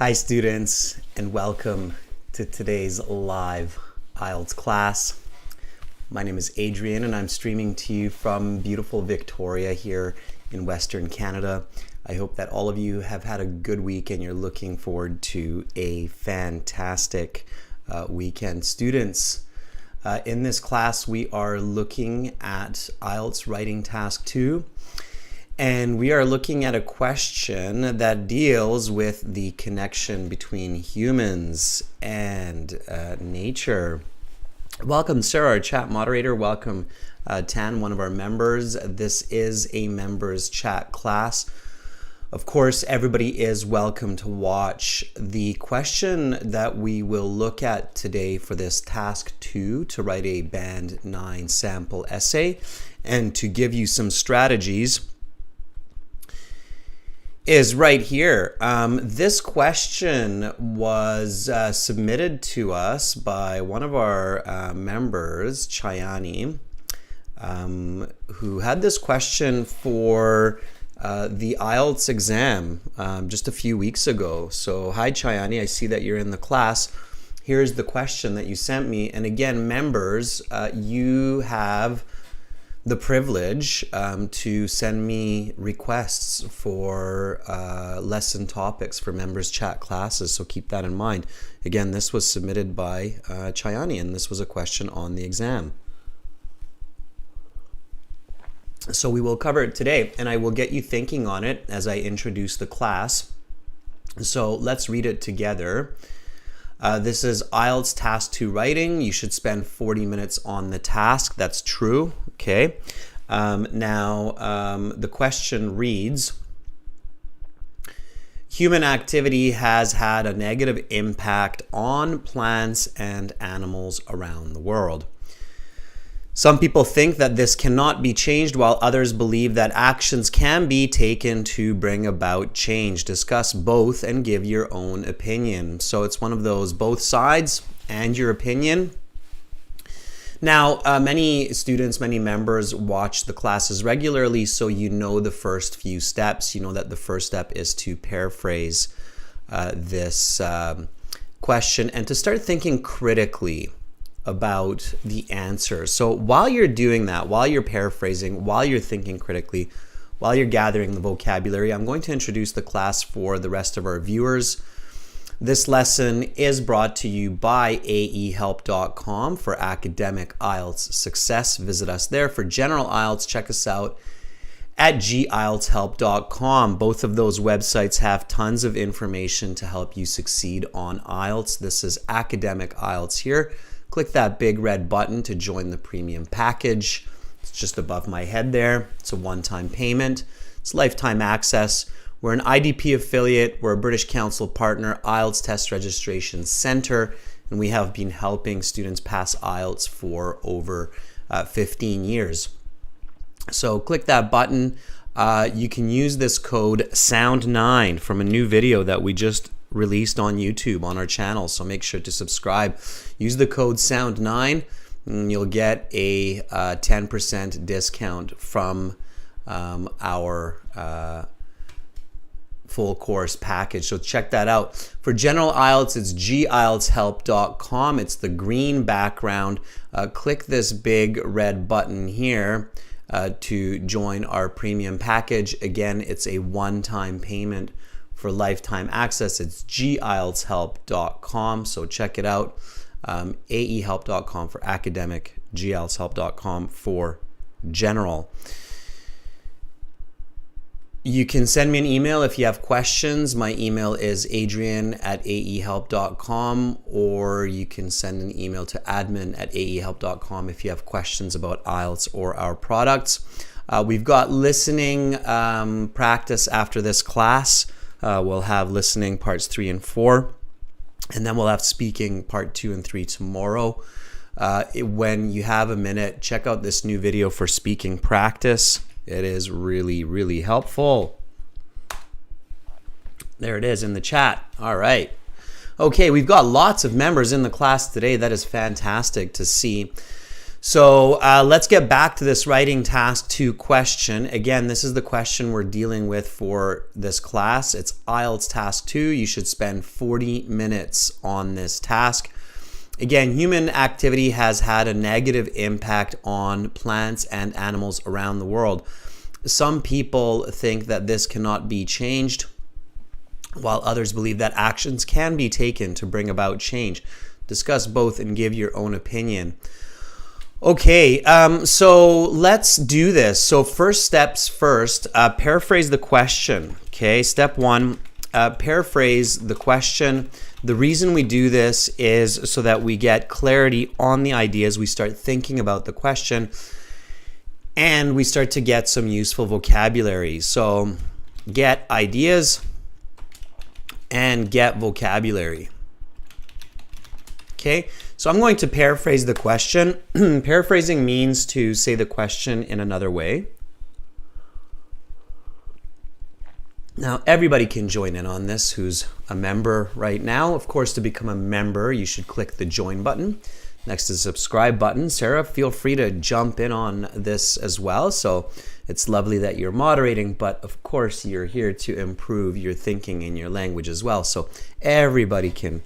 Hi students, and welcome to today's live IELTS class. My name is Adrian and I'm streaming to you from beautiful Victoria here in Western Canada. I hope that all of you have had a good week and you're looking forward to a fantastic weekend. Students, in this class we are looking at IELTS Writing Task 2. And we are looking at a question that deals with the connection between humans and nature. Welcome, Sarah, our chat moderator. Welcome, Tan, one of our members. This is a members chat class. Of course, everybody is welcome to watch. The question that we will look at today for this task 2, to write a Band 9 sample essay and to give you some strategies, is right here. This question was submitted to us by one of our members, Chayani, who had this question for the IELTS exam just a few weeks ago. So hi Chayani, I see that you're in the class. Here's the question that you sent me. And again, members, you have the privilege to send me requests for lesson topics for members chat classes, so keep that in mind. Again, this was submitted by Chayani and this was a question on the exam. So we will cover it today and I will get you thinking on it as I introduce the class. So let's read it together. This is IELTS Task 2 writing. You should spend 40 minutes on the task. That's true. Okay. The question reads, human activity has had a negative impact on plants and animals around the world. Some people think that this cannot be changed, while others believe that actions can be taken to bring about change. Discuss both and give your own opinion. So it's one of those both sides and your opinion. Now, many students, many members watch the classes regularly, so you know the first few steps. You know that the first step is to paraphrase this question and to start thinking critically about the answer. So while you're doing that, while you're paraphrasing, while you're thinking critically, while you're gathering the vocabulary, I'm going to introduce the class for the rest of our viewers. This lesson is brought to you by aehelp.com for academic IELTS success. Visit us there. For general IELTS, check us out at gieltshelp.com. Both of those websites have tons of information to help you succeed on IELTS. This is academic IELTS here. Click that big red button to join the premium package. It's just above my head there. It's a one-time payment. It's lifetime access. We're an IDP affiliate. We're a British Council partner, IELTS Test Registration Center, and we have been helping students pass IELTS for over 15 years. So click that button. You can use this code SOUND9 from a new video that we just released on YouTube on our channel, so make sure to subscribe. Use the code SOUND9 and you'll get a 10% discount from our full course package, so check that out. For general IELTS, it's gieltshelp.com. It's the green background. Click this big red button here to join our premium package. Again, it's a one-time payment for lifetime access. It's gieltshelp.com, so check it out. aehelp.com for academic, gieltshelp.com for general. You can send me an email if you have questions. My email is adrian@aehelp.com, or you can send an email to admin@aehelp.com if you have questions about IELTS or our products. We've got listening practice after this class. We'll have listening parts 3 and 4, and then we'll have speaking part 2 and 3 tomorrow. When you have a minute, check out this new video for speaking practice. It is really, really helpful. There it is in the chat. All right. Okay, we've got lots of members in the class today. That is fantastic to see. So let's get back to this writing task 2 question. Again, this is the question we're dealing with for this class. It's IELTS task 2. You should spend 40 minutes on this task. Again, human activity has had a negative impact on plants and animals around the world. Some people think that this cannot be changed, while others believe that actions can be taken to bring about change. Discuss both and give your own opinion. Okay, so let's do this. So first steps first, paraphrase the question. Okay, step 1, paraphrase the question. The reason we do this is so that we get clarity on the ideas, we start thinking about the question, and we start to get some useful vocabulary. So get ideas and get vocabulary. Okay, so I'm going to paraphrase the question. Paraphrasing means to say the question in another way. Now, everybody can join in on this who's a member right now. Of course, to become a member, you should click the join button next to the subscribe button. Sarah, feel free to jump in on this as well. So it's lovely that you're moderating, but of course, you're here to improve your thinking and your language as well. So everybody can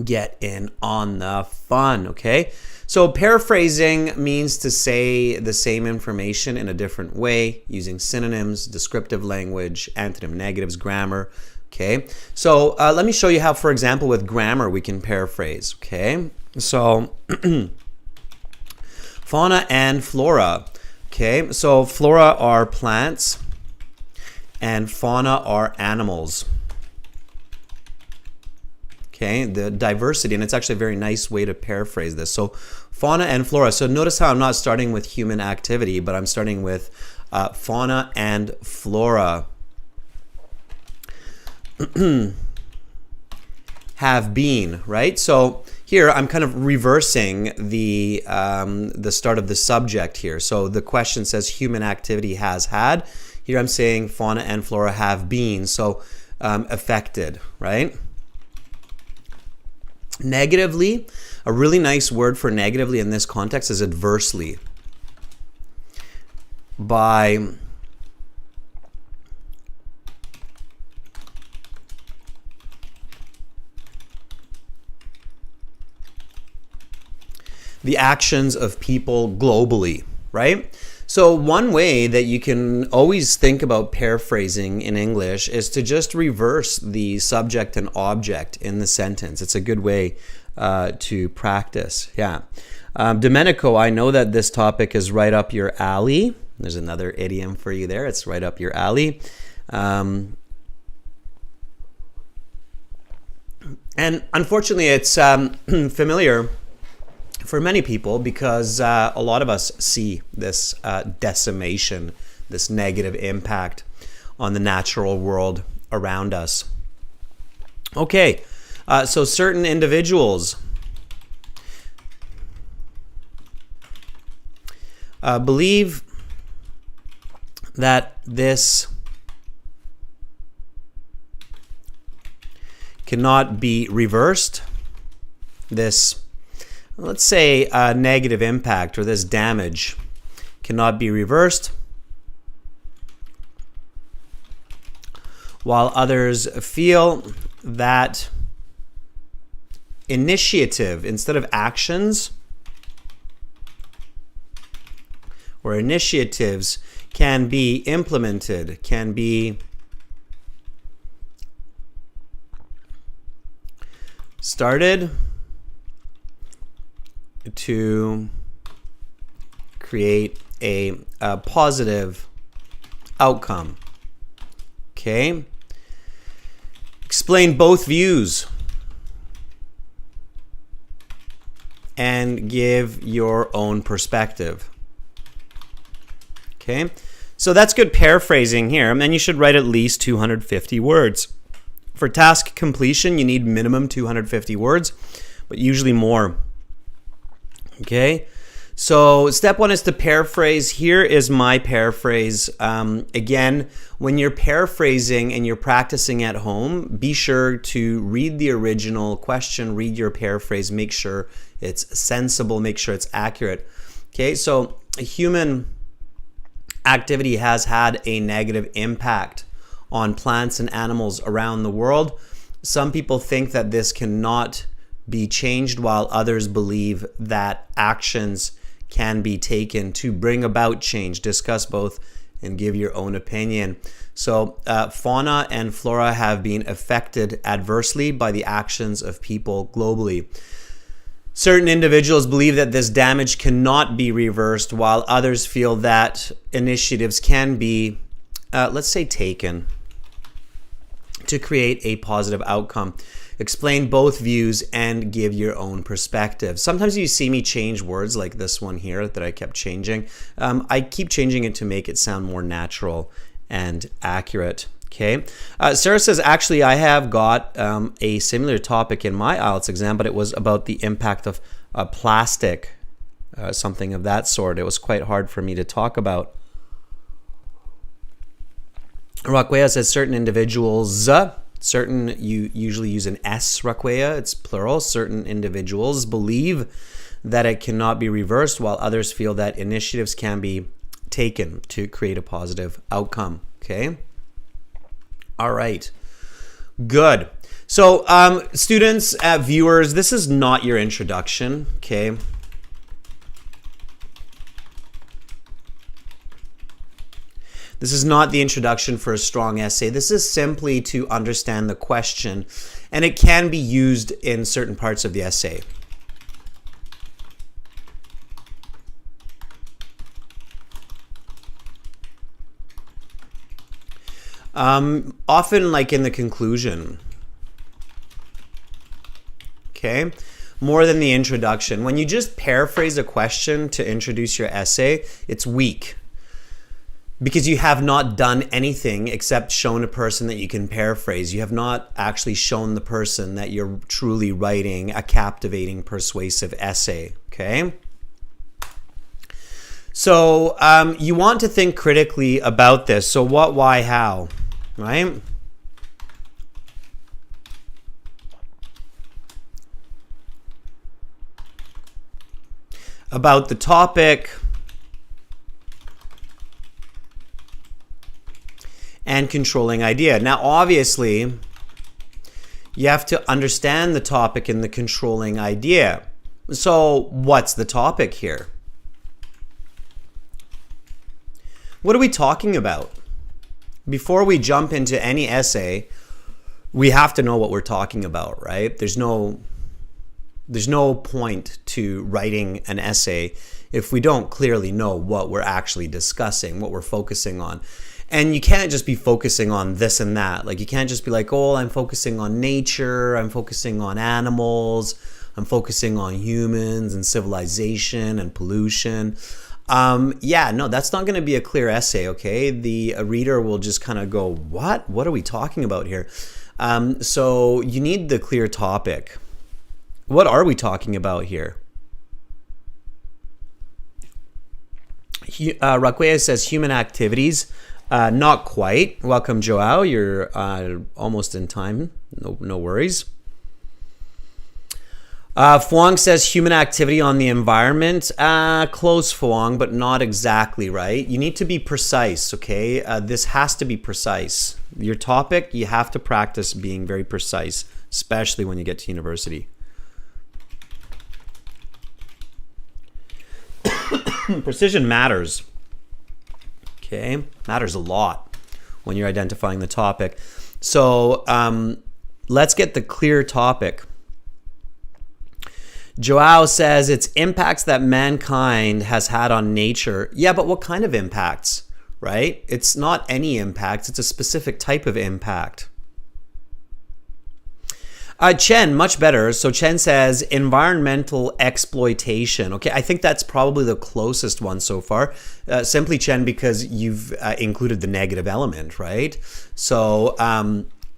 get in on the fun, okay? So paraphrasing means to say the same information in a different way using synonyms, descriptive language, antonym negatives, grammar, okay? So let me show you how, for example, with grammar we can paraphrase, okay? So fauna and flora, okay? So flora are plants and fauna are animals. Okay, the diversity, and it's actually a very nice way to paraphrase this. So fauna and flora. So notice how I'm not starting with human activity, but I'm starting with fauna and flora. Have been, right? So here I'm kind of reversing the start of the subject here. So the question says human activity has had. Here I'm saying fauna and flora have been, so affected, right? Negatively, a really nice word for negatively in this context is adversely. By the actions of people globally, right? So one way that you can always think about paraphrasing in English is to just reverse the subject and object in the sentence. It's a good way to practice. Yeah. Domenico, I know that this topic is right up your alley. There's another idiom for you there. It's right up your alley. And unfortunately, it's familiar for many people because a lot of us see this decimation, this negative impact on the natural world around us. Okay, so certain individuals believe that this cannot be reversed, this, let's say, negative impact or this damage cannot be reversed, while others feel that initiative instead of actions or initiatives can be implemented, can be started to create a positive outcome. Okay. Explain both views and give your own perspective. Okay. So that's good paraphrasing here. And then you should write at least 250 words. For task completion, you need minimum 250 words, but usually more. Okay, So step one is to paraphrase. Here is my paraphrase. Again, when you're paraphrasing and you're practicing at home, be sure to read the original question, read your paraphrase, make sure it's sensible, make sure it's accurate. Okay, so human activity has had a negative impact on plants and animals around the world. Some people think that this cannot be changed, while others believe that actions can be taken to bring about change. Discuss both and give your own opinion. So fauna and flora have been affected adversely by the actions of people globally. Certain individuals believe that this damage cannot be reversed, while others feel that initiatives can be, let's say, taken to create a positive outcome. Explain both views and give your own perspective. Sometimes you see me change words like this one here that I kept changing. I keep changing it to make it sound more natural and accurate. Okay. Sarah says, actually, I have got a similar topic in my IELTS exam, but it was about the impact of plastic, something of that sort. It was quite hard for me to talk about. Raquea says, certain individuals, certain, you usually use an S, Raquea, it's plural. Certain individuals believe that it cannot be reversed, while others feel that initiatives can be taken to create a positive outcome. Okay. All right. Good. So students, viewers, this is not your introduction. Okay. This is not the introduction for a strong essay. This is simply to understand the question, and it can be used in certain parts of the essay. Often like in the conclusion. Okay? More than the introduction. When you just paraphrase a question to introduce your essay, it's weak, because you have not done anything except shown a person that you can paraphrase. You have not actually shown the person that you're truly writing a captivating, persuasive essay. Okay? So you want to think critically about this. So what, why, how, right? About the topic and controlling idea. Now, obviously, you have to understand the topic and the controlling idea. So what's the topic here? What are we talking about? Before we jump into any essay, we have to know what we're talking about, right? There's no point to writing an essay if we don't clearly know what we're actually discussing, what we're focusing on. And you can't just be focusing on this and that. Like, you can't just be like, oh, I'm focusing on nature, I'm focusing on animals, I'm focusing on humans and civilization and pollution. Yeah, no, that's not going to be a clear essay, okay? The reader will just kind of go, what? What are we talking about here? So you need the clear topic. What are we talking about here? Raquea says human activities. Not quite. Welcome, Joao. You're almost in time. No worries. Fuang says human activity on the environment. Close, Fuang, but not exactly right. You need to be precise, okay? This has to be precise. Your topic, you have to practice being very precise, especially when you get to university. Precision matters. Okay, matters a lot when you're identifying the topic. So let's get the clear topic. Joao says it's impacts that mankind has had on nature. Yeah, but what kind of impacts, right? It's not any impacts, it's a specific type of impact. Chen, much better. So Chen says environmental exploitation. Okay, I think that's probably the closest one so far. Simply, Chen, because you've included the negative element, right? So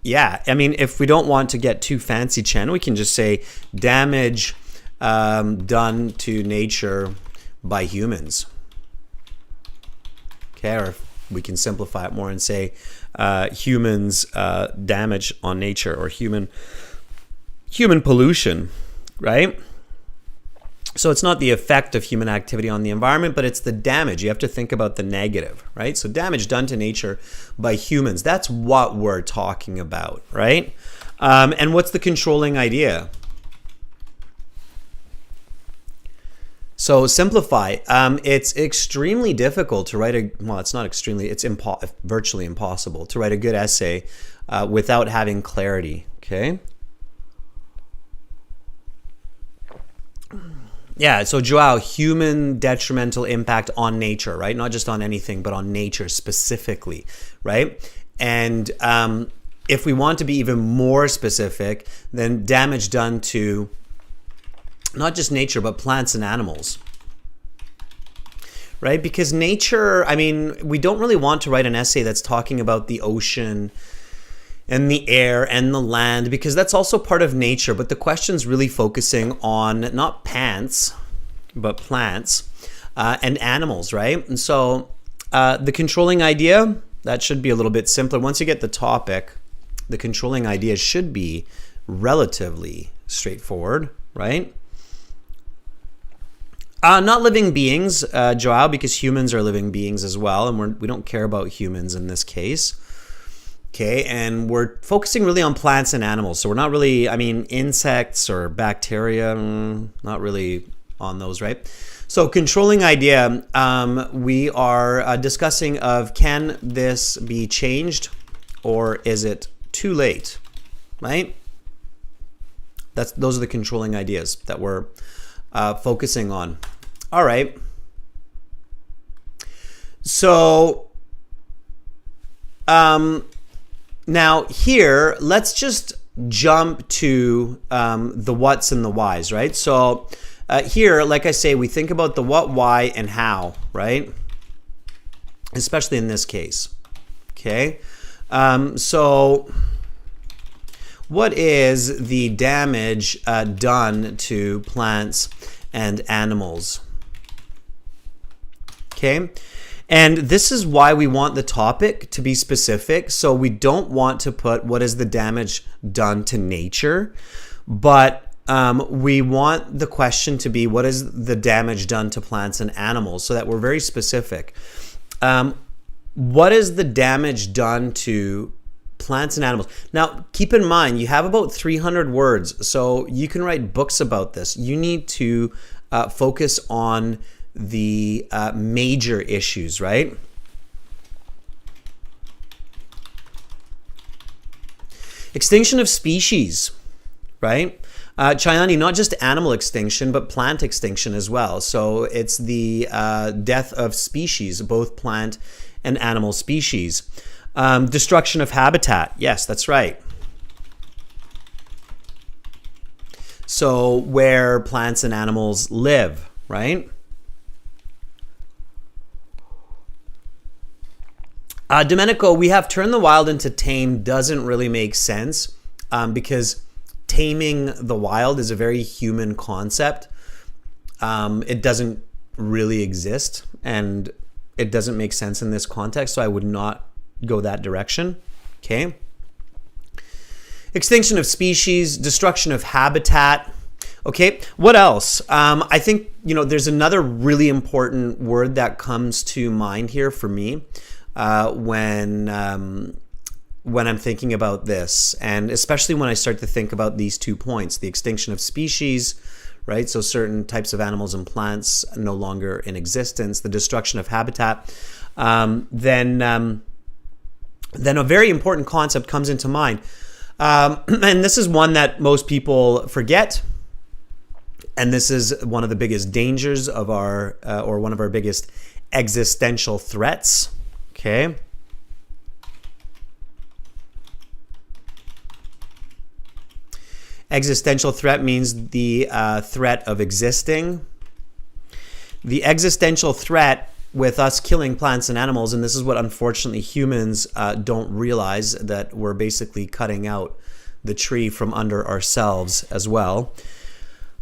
yeah, I mean, if we don't want to get too fancy, Chen, we can just say damage done to nature by humans. Okay, or we can simplify it more and say humans' damage on nature, or human pollution, right? So it's not the effect of human activity on the environment, but it's the damage. You have to think about the negative, right? So damage done to nature by humans, that's what we're talking about, right? And what's the controlling idea? So simplify. It's extremely difficult to write it's not extremely, it's virtually impossible to write a good essay without having clarity, okay? Yeah, so Joao, human detrimental impact on nature, right? Not just on anything, but on nature specifically, right? And if we want to be even more specific, then damage done to not just nature, but plants and animals, right? Because nature, I mean, we don't really want to write an essay that's talking about the ocean and the air and the land, because that's also part of nature. But the question's really focusing on not pants, but plants and animals, right? And so the controlling idea, that should be a little bit simpler. Once you get the topic, the controlling idea should be relatively straightforward, right? Not living beings, Joao, because humans are living beings as well, and we don't care about humans in this case. Okay, and we're focusing really on plants and animals. So we're not really, I mean, insects or bacteria, not really on those, right? So controlling idea, we are discussing of, can this be changed or is it too late, right? Those are the controlling ideas that we're focusing on. All right. So, now here, let's just jump to the what's and the whys, right? So here, like I say, we think about the what, why, and how, right? Especially in this case, okay? So what is the damage done to plants and animals? Okay. And this is why we want the topic to be specific. So we don't want to put what is the damage done to nature, but we want the question to be what is the damage done to plants and animals, so that we're very specific. What is the damage done to plants and animals? Now, keep in mind, you have about 300 words, so you can write books about this. You need to focus on the major issues, right? Extinction of species, right? Chayani, not just animal extinction, but plant extinction as well. So it's the death of species, both plant and animal species. Destruction of habitat. Yes, that's right. So where plants and animals live, right? Domenico, we have turned the wild into tame doesn't really make sense because taming the wild is a very human concept. It doesn't really exist and it doesn't make sense in this context, so I would not go that direction. Okay. Extinction of species, destruction of habitat. Okay, what else? I think, there's another really important word that comes to mind here for me when I'm thinking about this, and especially when I start to think about these 2 points, the extinction of species, right? So certain types of animals and plants no longer in existence, the destruction of habitat, then a very important concept comes into mind. And this is one that most people forget. And this is one of the biggest dangers of or one of our biggest existential threats. Okay. Existential threat means the threat of existing. The existential threat with us killing plants and animals, and this is what unfortunately humans don't realize, that we're basically cutting out the tree from under ourselves as well.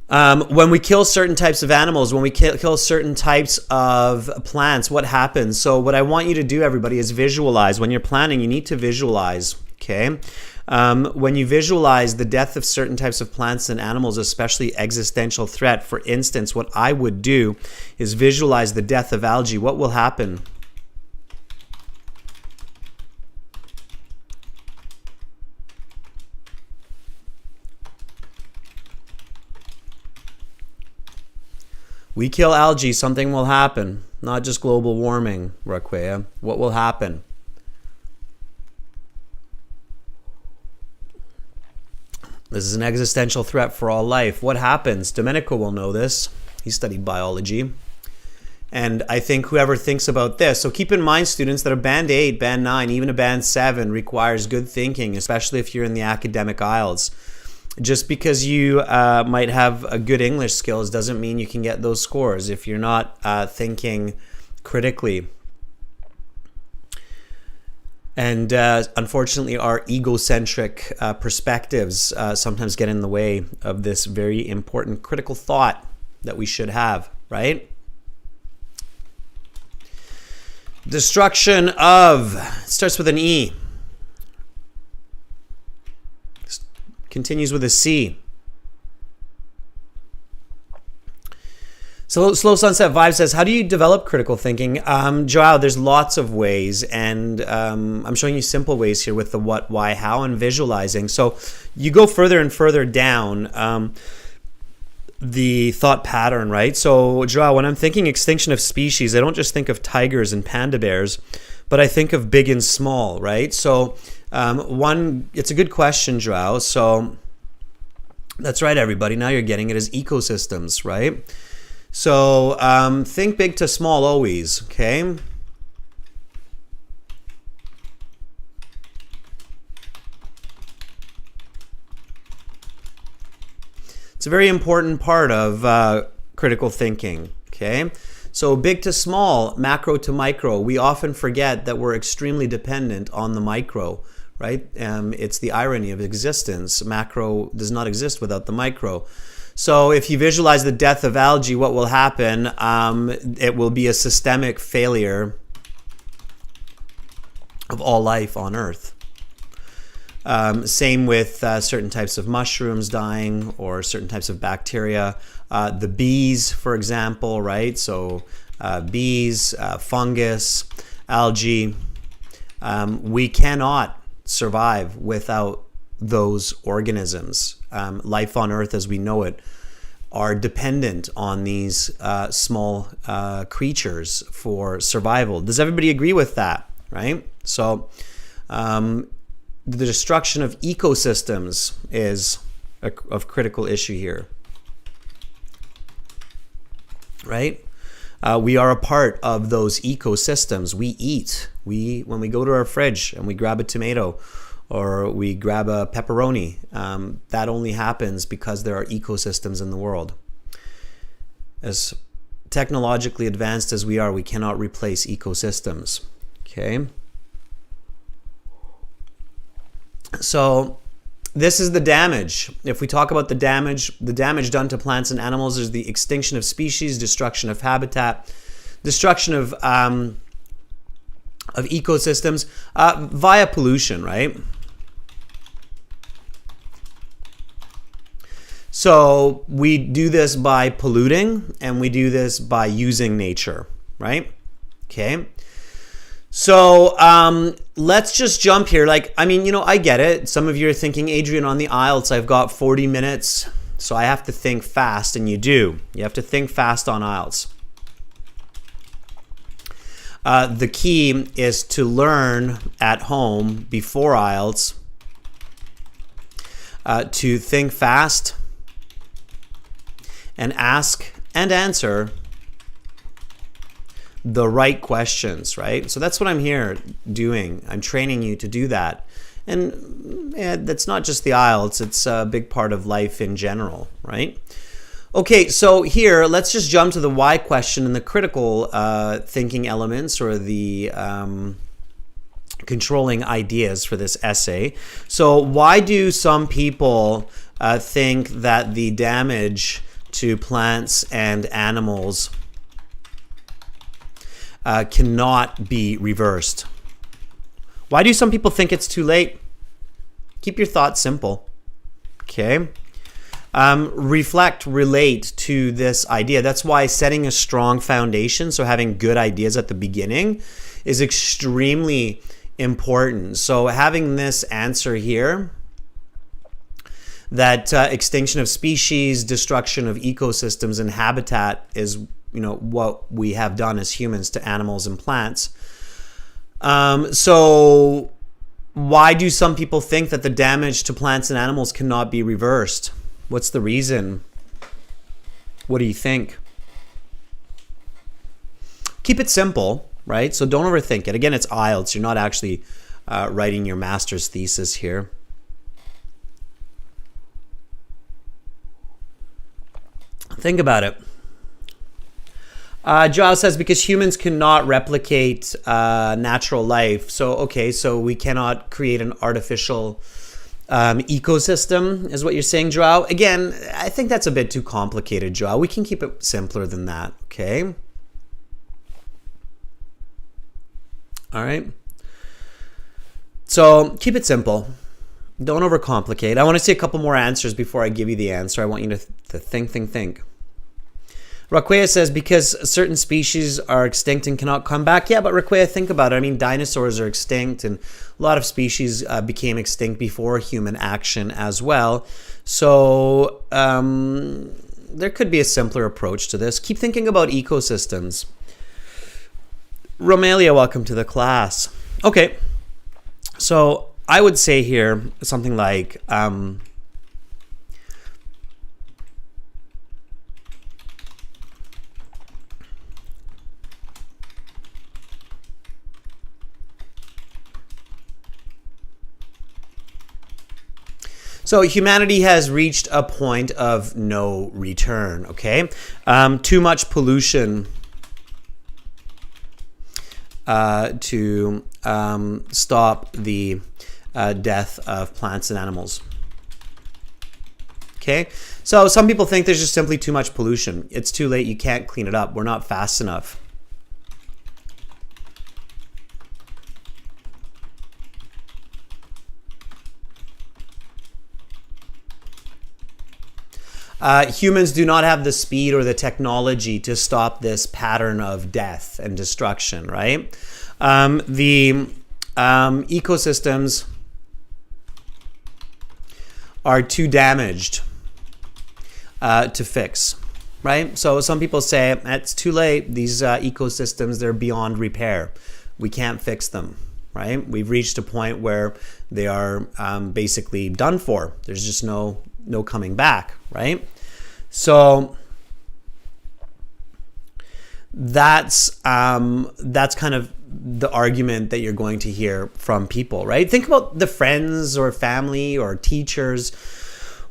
When we kill certain types of animals, when we kill certain types of plants, what happens? So what I want you to do, everybody, is visualize. When you're planning, you need to visualize, okay? When you visualize the death of certain types of plants and animals, especially existential threat, for instance, what I would do is visualize the death of algae. What will happen? We kill algae, something will happen. Not just global warming, Raquea. What will happen? This is an existential threat for all life. What happens? Domenico will know this. He studied biology. And I think whoever thinks about this, so keep in mind, students, that a band 8, band 9, even a band 7 requires good thinking, especially if you're in the academic IELTS. Just because you might have a good English skills doesn't mean you can get those scores if you're not thinking critically. And unfortunately, our egocentric perspectives sometimes get in the way of this very important critical thought that we should have, right? Destruction of, it starts with an E. Continues with a C. So Slow Sunset Vibe says, how do you develop critical thinking? Joao, there's lots of ways, and I'm showing you simple ways here with the what, why, how, and visualizing. So you go further and further down the thought pattern, right? So Joao, when I'm thinking extinction of species, I don't just think of tigers and panda bears, but I think of big and small, right? So it's a good question, Joao. So that's right, everybody. Now you're getting it as ecosystems, right? So think big to small always, okay? It's a very important part of critical thinking, okay? So big to small, macro to micro. We often forget that we're extremely dependent on the micro, right? It's the irony of existence. Macro does not exist without the micro. So if you visualize the death of algae, what will happen? It will be a systemic failure of all life on Earth. Same with certain types of mushrooms dying or certain types of bacteria. The bees, for example, right? So bees, fungus, algae. We cannot survive without those organisms. Life on Earth as we know it are dependent on these small creatures for survival. Does everybody agree with that, right? So the destruction of ecosystems is of critical issue here, right? We are a part of those ecosystems. We eat. When we go to our fridge and we grab a tomato or we grab a pepperoni, that only happens because there are ecosystems in the world. As technologically advanced as we are, we cannot replace ecosystems, okay? So this is the damage. If we talk about the damage done to plants and animals is the extinction of species, destruction of habitat, destruction of ecosystems via pollution, right? So we do this by polluting and we do this by using nature, right? Okay. So let's just jump here. I get it. Some of you are thinking, Adrian, on the IELTS, I've got 40 minutes, so I have to think fast, and you do. You have to think fast on IELTS. The key is to learn at home before IELTS to think fast and ask and answer the right questions, right? So that's what I'm here doing. I'm training you to do that. And that's not just the IELTS, it's a big part of life in general, right? Okay, so here, let's just jump to the why question and the critical thinking elements, or the controlling ideas for this essay. So why do some people think that the damage to plants and animals cannot be reversed. Why do some people think it's too late? Keep your thoughts simple. Okay. Reflect, relate to this idea. That's why setting a strong foundation, so having good ideas at the beginning, is extremely important. So having this answer here, that extinction of species, destruction of ecosystems and habitat is, what we have done as humans to animals and plants. So why do some people think that the damage to plants and animals cannot be reversed? What's the reason? What do you think? Keep it simple, right? So don't overthink it. Again, it's IELTS. You're not actually writing your master's thesis here. Think about it. Joao says, because humans cannot replicate natural life. So we cannot create an artificial ecosystem, is what you're saying, Joao. Again, I think that's a bit too complicated, Joao. We can keep it simpler than that, okay? All right. So keep it simple. Don't overcomplicate. I want to see a couple more answers before I give you the answer. I want you to think. Raquea says, because certain species are extinct and cannot come back. Yeah, but Raquea, think about it. I mean, dinosaurs are extinct, and a lot of species became extinct before human action as well. So there could be a simpler approach to this. Keep thinking about ecosystems. Romelia, welcome to the class. Okay, so I would say here something like... So humanity has reached a point of no return, okay? Too much pollution to stop the death of plants and animals. Okay? So some people think there's just simply too much pollution. It's too late. You can't clean it up. We're not fast enough. Humans do not have the speed or the technology to stop this pattern of death and destruction, right? The ecosystems are too damaged to fix, right? So some people say it's too late. These ecosystems, they're beyond repair. We can't fix them, right? We've reached a point where they are basically done for. There's just no coming back, right? So that's kind of the argument that you're going to hear from people, right? Think about the friends or family or teachers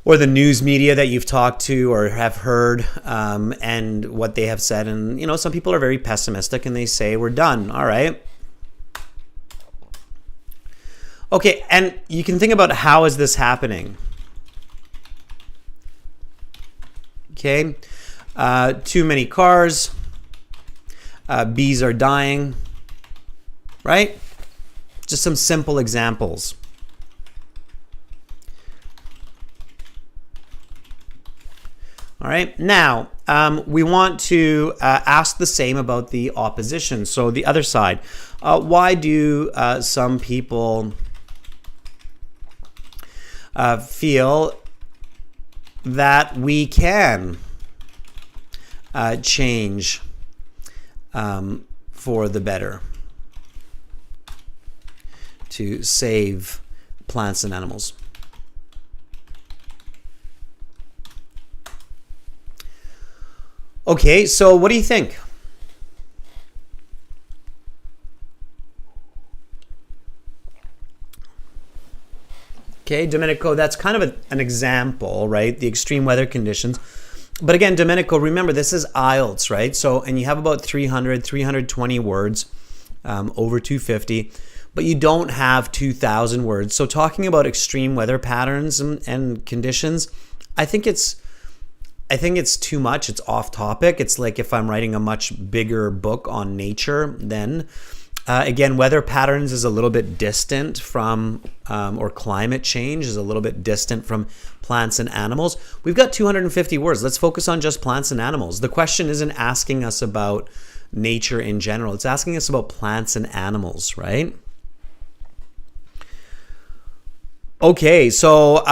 or the news media that you've talked to or have heard, and what they have said. And, some people are very pessimistic and they say, we're done. All right. Okay. And you can think about, how is this happening? Okay, too many cars, bees are dying, right? Just some simple examples. All right, now we want to ask the same about the opposition. So the other side, why do some people feel that we can change for the better to save plants and animals? Okay, so what do you think? Okay, Domenico, that's kind of an example, right? The extreme weather conditions. But again, Domenico, remember, this is IELTS, right? So, and you have about 320 words, over 250, but you don't have 2,000 words. So talking about extreme weather patterns and conditions, I think it's I think it's too much. It's off topic. It's like if I'm writing a much bigger book on nature, then again, weather patterns is a little bit distant from, or climate change is a little bit distant from plants and animals. We've got 250 words. Let's focus on just plants and animals. The question isn't asking us about nature in general. It's asking us about plants and animals, right? Okay, so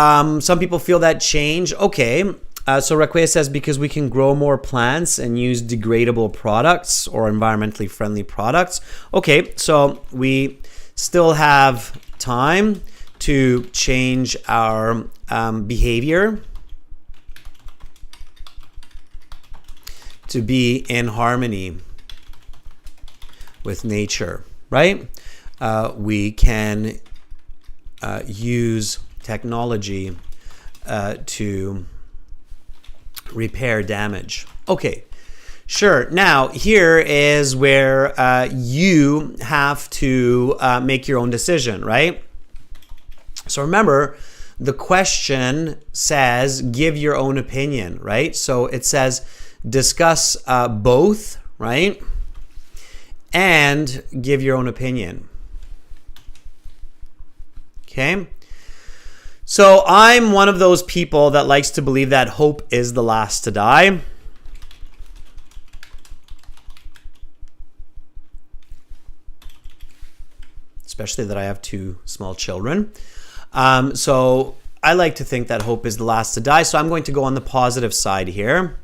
some people feel that change. Okay, so Requia says because we can grow more plants and use degradable products or environmentally friendly products. Okay, so we still have time to change our behavior to be in harmony with nature, right? We can use technology to repair damage. Okay, sure. Now, here is where you have to make your own decision, right? So remember, the question says, give your own opinion, right? So it says, discuss both, right? And give your own opinion. Okay? So I'm one of those people that likes to believe that hope is the last to die. Especially that I have 2 small children. So I like to think that hope is the last to die. So I'm going to go on the positive side here.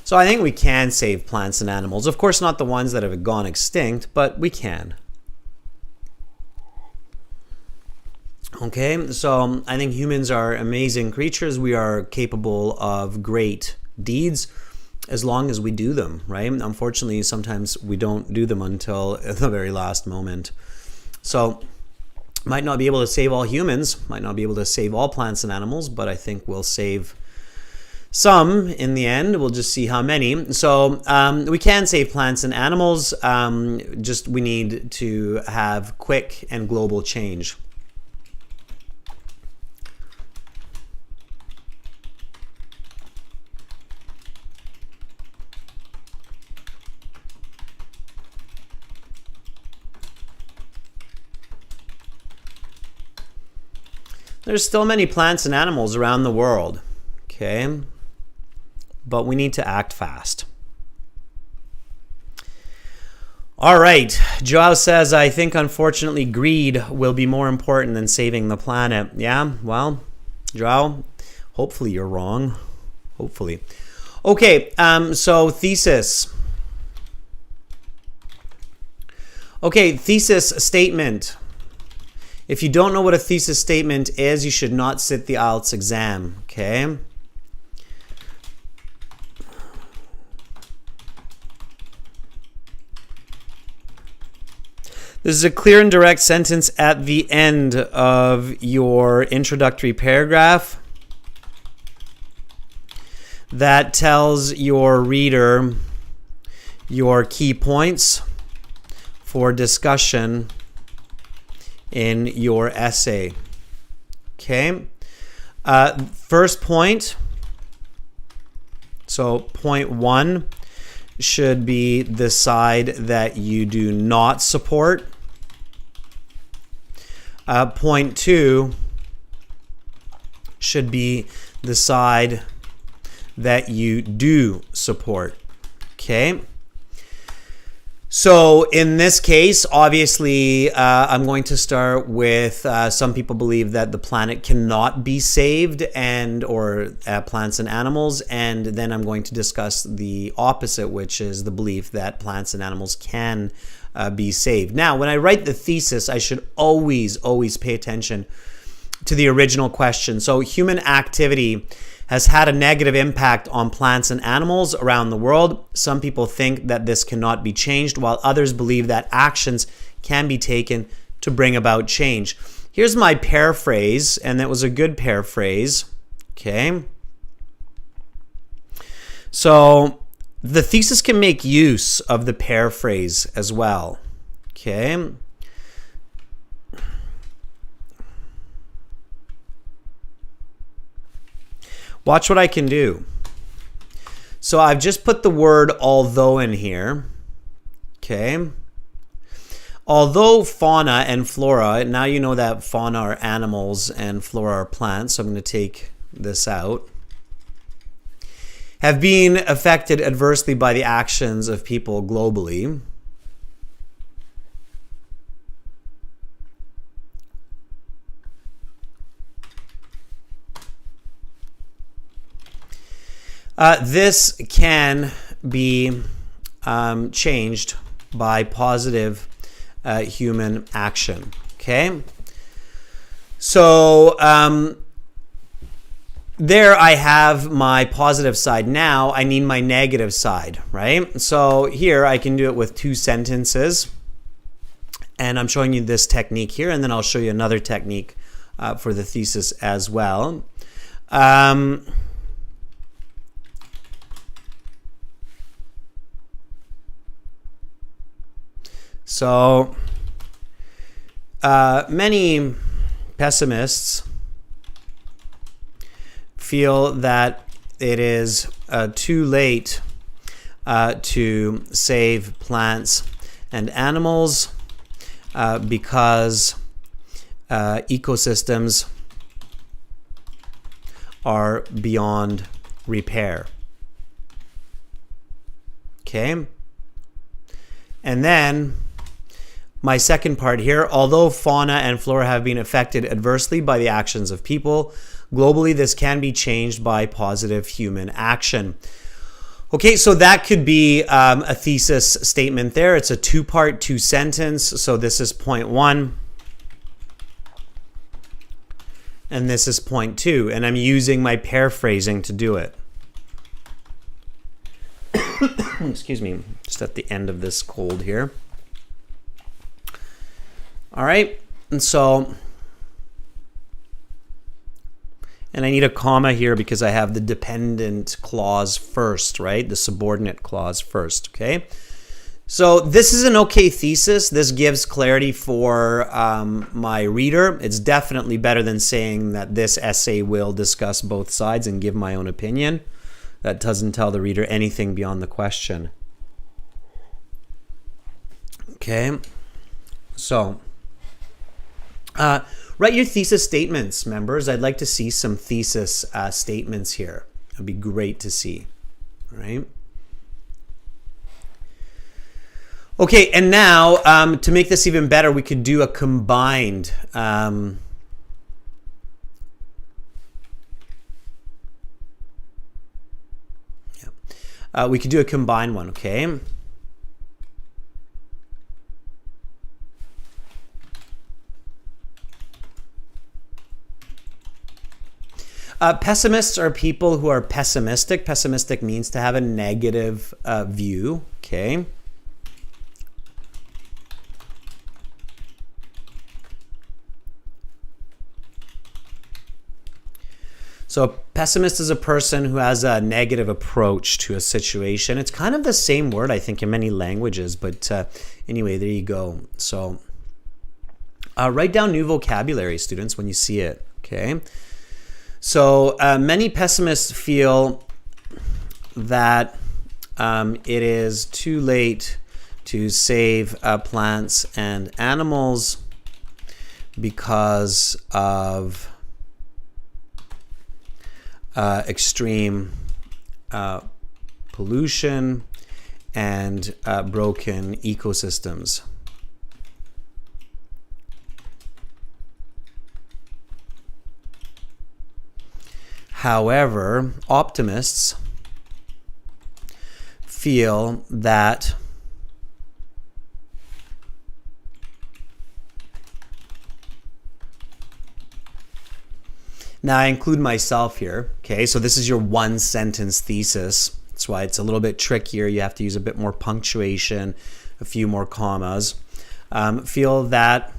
So I think we can save plants and animals. Of course, not the ones that have gone extinct, but we can. Okay, so I think humans are amazing creatures. We are capable of great deeds as long as we do them, right? Unfortunately, sometimes we don't do them until the very last moment. So might not be able to save all humans, might not be able to save all plants and animals, but I think we'll save some in the end. We'll just see how many. So we can save plants and animals, just we need to have quick and global change. There's still many plants and animals around the world, okay? But we need to act fast. All right, Joao says, I think unfortunately greed will be more important than saving the planet. Yeah, well, Joao, hopefully you're wrong. Hopefully. Okay, so thesis. Okay, thesis statement. If you don't know what a thesis statement is, you should not sit the IELTS exam, okay? This is a clear and direct sentence at the end of your introductory paragraph that tells your reader your key points for discussion in your essay. Okay. First point. So point 1 should be the side that you do not support. Point 2 should be the side that you do support. Okay. So in this case, obviously, I'm going to start with some people believe that the planet cannot be saved or plants and animals. And then I'm going to discuss the opposite, which is the belief that plants and animals can be saved. Now, when I write the thesis, I should always pay attention to the original question. So human activity has had a negative impact on plants and animals around the world. Some people think that this cannot be changed, while others believe that actions can be taken to bring about change. Here's my paraphrase, and that was a good paraphrase. Okay. So the thesis can make use of the paraphrase as well. Okay. Watch what I can do. So I've just put the word although in here. Okay. Although fauna and flora, now you know that fauna are animals and flora are plants, so I'm going to take this out, have been affected adversely by the actions of people globally. This can be changed by positive human action. Okay, so there I have my positive side. Now I need my negative side, right? So here I can do it with 2 sentences, and I'm showing you this technique here, and then I'll show you another technique for the thesis as well. So many pessimists feel that it is too late to save plants and animals because ecosystems are beyond repair. Okay? And then my second part here, although fauna and flora have been affected adversely by the actions of people, globally this can be changed by positive human action. Okay, so that could be a thesis statement there. It's a 2-part, 2-sentence. So this is point 1. And this is point 2. And I'm using my paraphrasing to do it. Excuse me, just at the end of this cold here. All right, and so, and I need a comma here because I have the dependent clause first, right? The subordinate clause first, okay? So this is an okay thesis. This gives clarity for my reader. It's definitely better than saying that this essay will discuss both sides and give my own opinion. That doesn't tell the reader anything beyond the question. Okay, so write your thesis statements, members. I'd like to see some thesis statements here. It'd be great to see. All right. Okay, and now to make this even better, we could do a combined we could do a combined one, okay? Pessimists are people who are pessimistic. Pessimistic means to have a negative view, okay? So a pessimist is a person who has a negative approach to a situation. It's kind of the same word, I think, in many languages, but anyway, there you go. So write down new vocabulary, students, when you see it, okay? So many pessimists feel that it is too late to save plants and animals because of extreme pollution and broken ecosystems. However, optimists feel that now I include myself here, okay? So this is your 1-sentence thesis. That's why it's a little bit trickier. You have to use a bit more punctuation, a few more commas. Feel that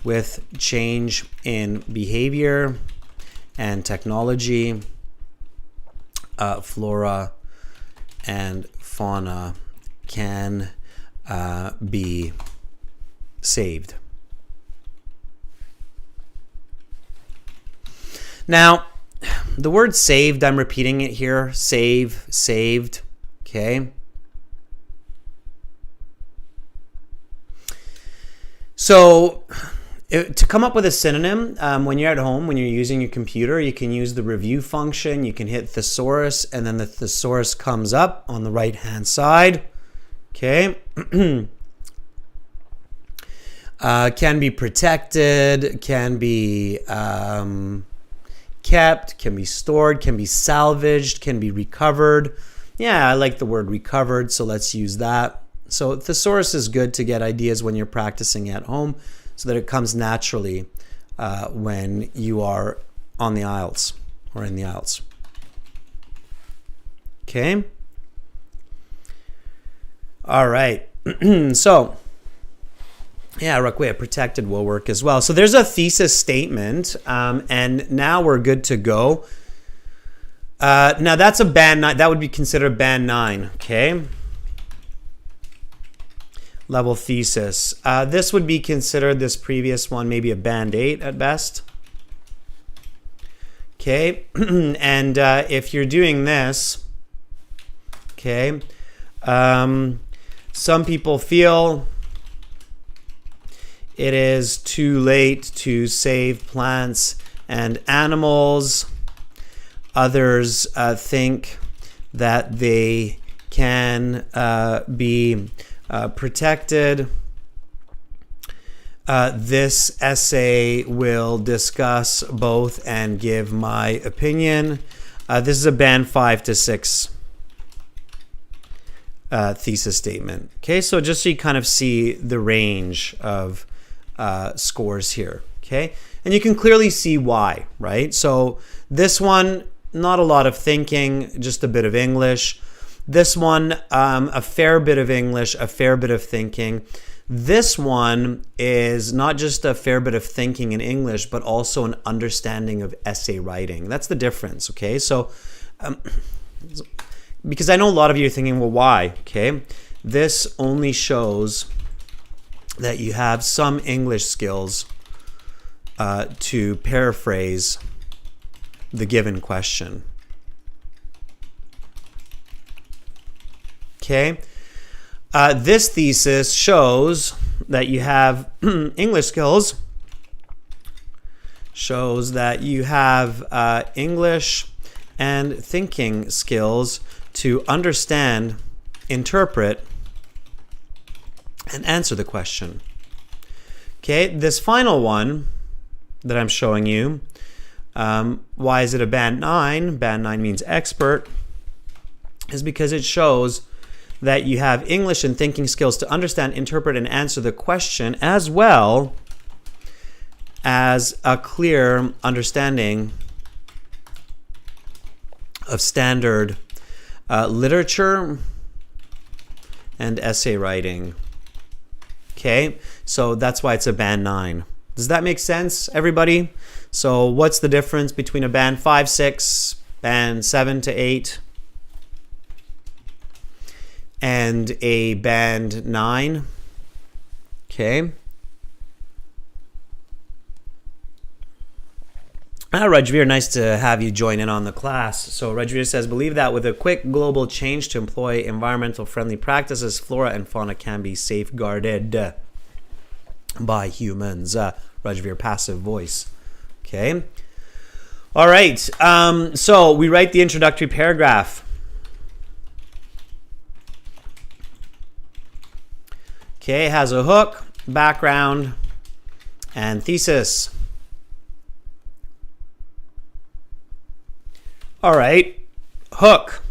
with change in behavior and technology, flora and fauna can be saved. Now, the word saved, I'm repeating it here. Save, saved, okay? So, to come up with a synonym, when you're at home, when you're using your computer, you can use the review function. You can hit thesaurus, and then the thesaurus comes up on the right-hand side, okay? Can be protected, can be kept, can be stored, can be salvaged, can be recovered. Yeah, I like the word recovered, so let's use that. So thesaurus is good to get ideas when you're practicing at home so that it comes naturally when you are on the IELTS or in the IELTS. Okay? All right. So, yeah, Rakwea, protected will work as well. So there's a thesis statement, and now we're good to go. Now that's a band 9. That would be considered band 9, okay? Level thesis. This would be considered, this previous one, maybe a band 8 at best. Okay, and if you're doing this, okay, some people feel it is too late to save plants and animals. Others think that they can be protected. This essay will discuss both and give my opinion. This is a band 5 to 6 thesis statement. Okay, so just so you kind of see the range of scores here. Okay, and you can clearly see why, right? So this one, not a lot of thinking, just a bit of English. This one, a fair bit of English, a fair bit of thinking. This one is not just a fair bit of thinking in English, but also an understanding of essay writing. That's the difference, okay? So, because I know a lot of you are thinking, well, why? Okay, this only shows that you have some English skills to paraphrase the given question. Okay, this thesis shows that you have English skills, shows that you have English and thinking skills to understand, interpret, and answer the question. Okay, this final one that I'm showing you, why is it a band 9? Band 9 means expert, is because it shows that you have English and thinking skills to understand, interpret, and answer the question, as well as a clear understanding of standard literature and essay writing. Okay, so that's why it's a band 9. Does that make sense, everybody? So what's the difference between a band 5, 6, band 7 to 8, and a band 9? Okay. Rajveer, nice to have you join in on the class. So Rajveer says, believe that with a quick global change to employ environmental friendly practices, flora and fauna can be safeguarded by humans. Rajveer, passive voice. Okay. All right. So we write the introductory paragraph. Okay, has a hook, background, and thesis. All right, hook.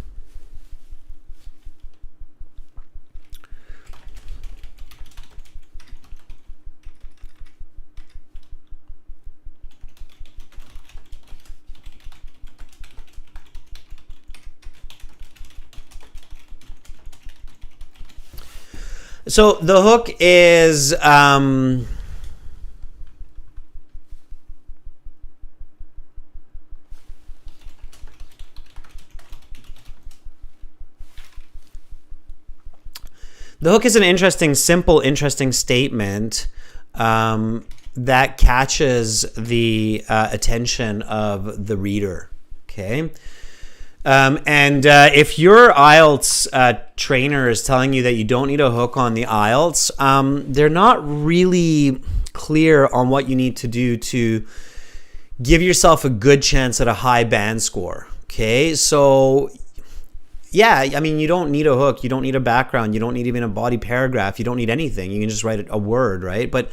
So the hook is The hook is an interesting, simple, interesting statement that catches the attention of the reader. Okay. If your IELTS trainer is telling you that you don't need a hook on the IELTS, they're not really clear on what you need to do to give yourself a good chance at a high band score. Okay, so yeah, I mean, you don't need a hook, you don't need a background, you don't need even a body paragraph, you don't need anything. You can just write a word, right? But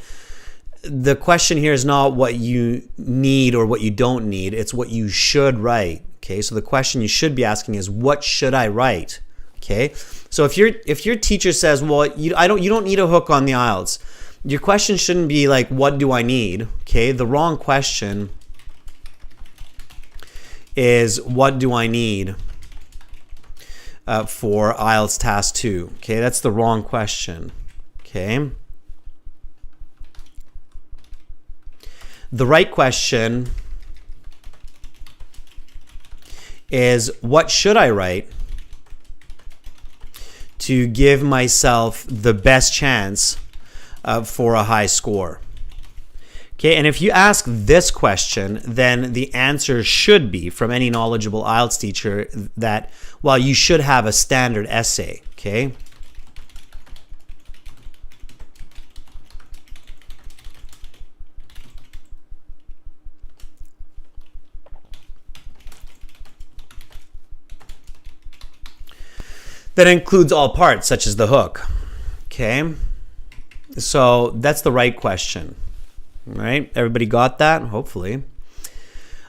the question here is not what you need or what you don't need, it's what you should write. Okay, so the question you should be asking is, what should I write? Okay, so if your teacher says, well, you don't need a hook on the IELTS, your question shouldn't be like, what do I need? Okay, the wrong question is, what do I need for IELTS Task 2? Okay, that's the wrong question. Okay. The right question is, what should I write to give myself the best chance for a high score? Okay, and if you ask this question, then the answer should be from any knowledgeable IELTS teacher that, well, you should have a standard essay. Okay. That includes all parts, such as the hook. Okay, so that's the right question. All right, everybody got that? Hopefully.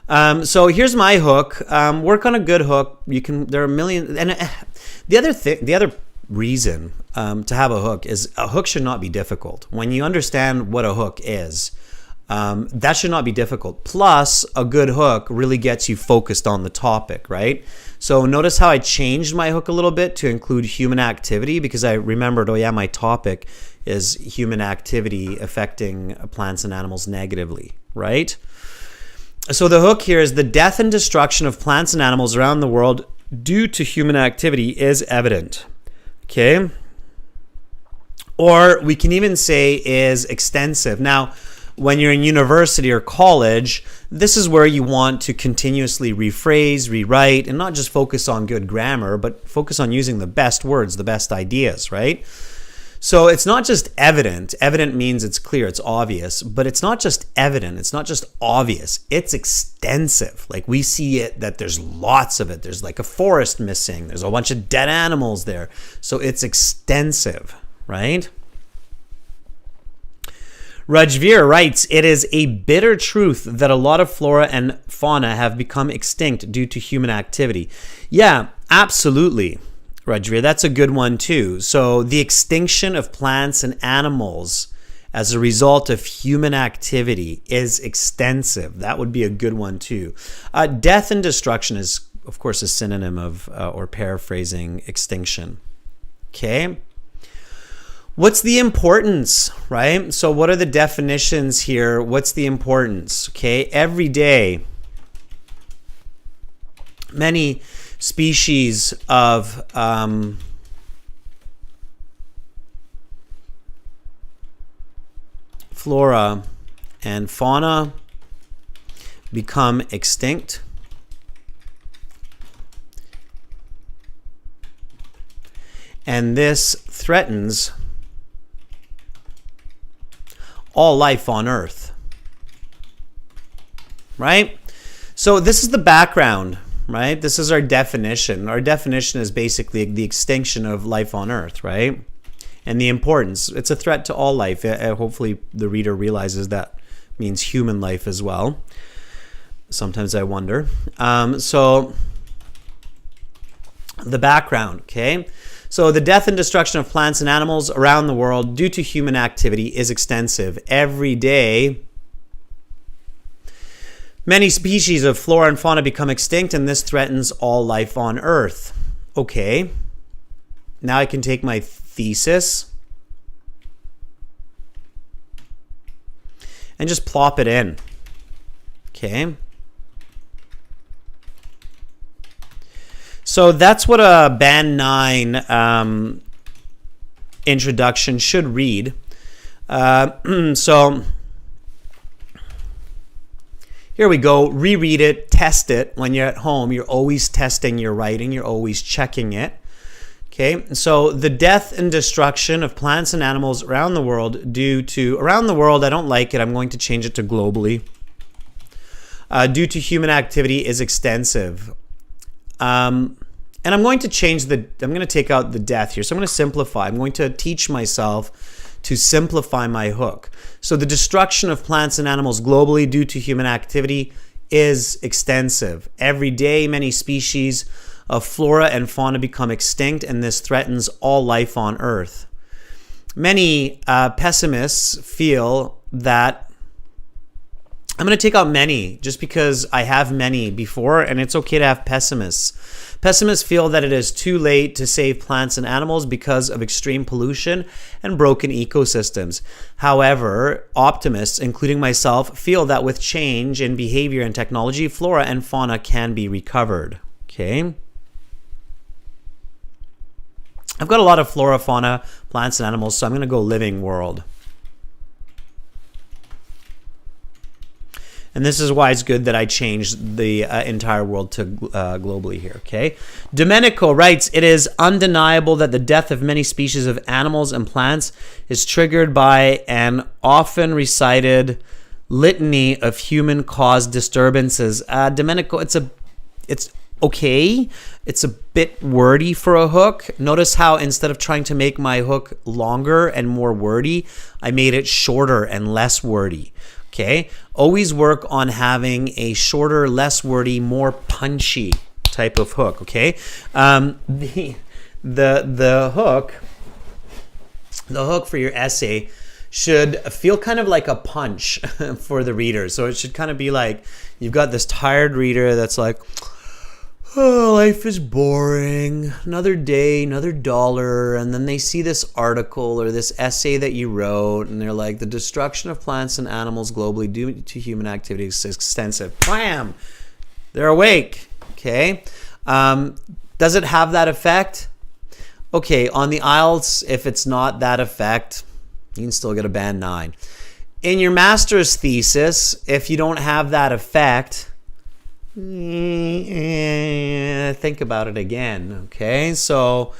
So here's my hook. Work on a good hook. There are a million. And the other reason to have a hook is a hook should not be difficult. When you understand what a hook is, that should not be difficult. Plus, a good hook really gets you focused on the topic, right? So notice how I changed my hook a little bit to include human activity, because I remembered, oh yeah, my topic is human activity affecting plants and animals negatively, right? So the hook here is, the death and destruction of plants and animals around the world due to human activity is evident. Okay? Or we can even say is extensive. Now, when you're in university or college, this is where you want to continuously rephrase, rewrite, and not just focus on good grammar, but focus on using the best words, the best ideas, right? So it's not just evident. Evident means it's clear, it's obvious, but it's not just evident, it's not just obvious, it's extensive. Like, we see it, that there's lots of it. There's like a forest missing, there's a bunch of dead animals there. So it's extensive, right? Rajveer writes, it is a bitter truth that a lot of flora and fauna have become extinct due to human activity. Yeah, absolutely, Rajveer. That's a good one too. So the extinction of plants and animals as a result of human activity is extensive. That would be a good one too. Death and destruction is, of course, a synonym of, or paraphrasing, extinction. Okay. What's the importance, right? So what are the definitions here? What's the importance? Okay, every day, many species of flora and fauna become extinct. And this threatens all life on Earth, right? So this is the background, right? This is our definition. Our definition is basically the extinction of life on Earth, right? And the importance. It's a threat to all life. Hopefully the reader realizes that means human life as well. Sometimes I wonder. So the background, okay? So the death and destruction of plants and animals around the world due to human activity is extensive. Every day, many species of flora and fauna become extinct, and this threatens all life on Earth. Okay. Now I can take my thesis and just plop it in. Okay. So that's what a band 9 introduction should read. So here we go. Reread it, test it. When you're at home, you're always testing your writing. You're always checking it. Okay, so the death and destruction of plants and animals around the world around the world, I don't like it. I'm going to change it to globally. Due to human activity is extensive. And I'm going to I'm going to take out the death here. So I'm going to simplify. I'm going to teach myself to simplify my hook. So the destruction of plants and animals globally due to human activity is extensive. Every day, many species of flora and fauna become extinct, and this threatens all life on Earth. Many pessimists feel that I'm going to take out many just because I have many before, and it's okay to have pessimists. Pessimists feel that it is too late to save plants and animals because of extreme pollution and broken ecosystems. However, optimists, including myself, feel that with change in behavior and technology, flora and fauna can be recovered. Okay. I've got a lot of flora, fauna, plants, and animals, so I'm going to go living world. And this is why it's good that I changed the entire world to globally here, okay? Domenico writes, it is undeniable that the death of many species of animals and plants is triggered by an often recited litany of human-caused disturbances. Domenico, it's okay. It's a bit wordy for a hook. Notice how instead of trying to make my hook longer and more wordy, I made it shorter and less wordy. Okay, always work on having a shorter, less wordy, more punchy type of hook. Okay, the hook for your essay should feel kind of like a punch for the reader. So it should kind of be like you've got this tired reader that's like, oh, life is boring, another day, another dollar, and then they see this article or this essay that you wrote, and they're like, the destruction of plants and animals globally due to human activity is extensive. Blam! They're awake, okay? Does it have that effect? Okay, on the IELTS, if it's not that effect, you can still get a band 9. In your master's thesis, if you don't have that effect, think about it again, okay? So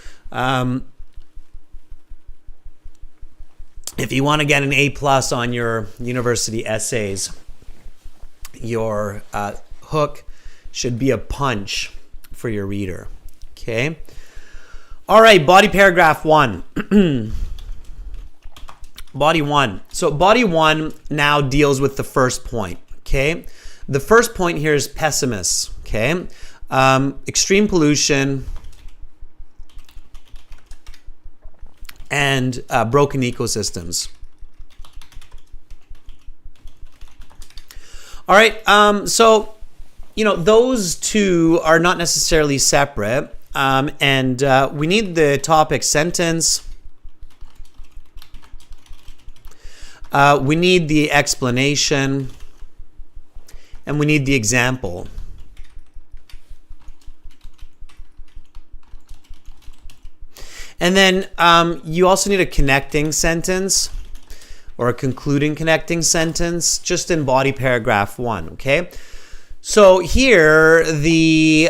if you want to get an A+ on your university essays, your hook should be a punch for your reader, okay? All right, body paragraph 1. Body 1. So body 1 now deals with the first point, okay? The first point here is pessimists, okay? Extreme pollution and broken ecosystems. All right, so, you know, those two are not necessarily separate, and we need the topic sentence. We need the explanation. And we need the example. And then you also need a connecting sentence or a concluding connecting sentence just in body paragraph 1, okay? So here, the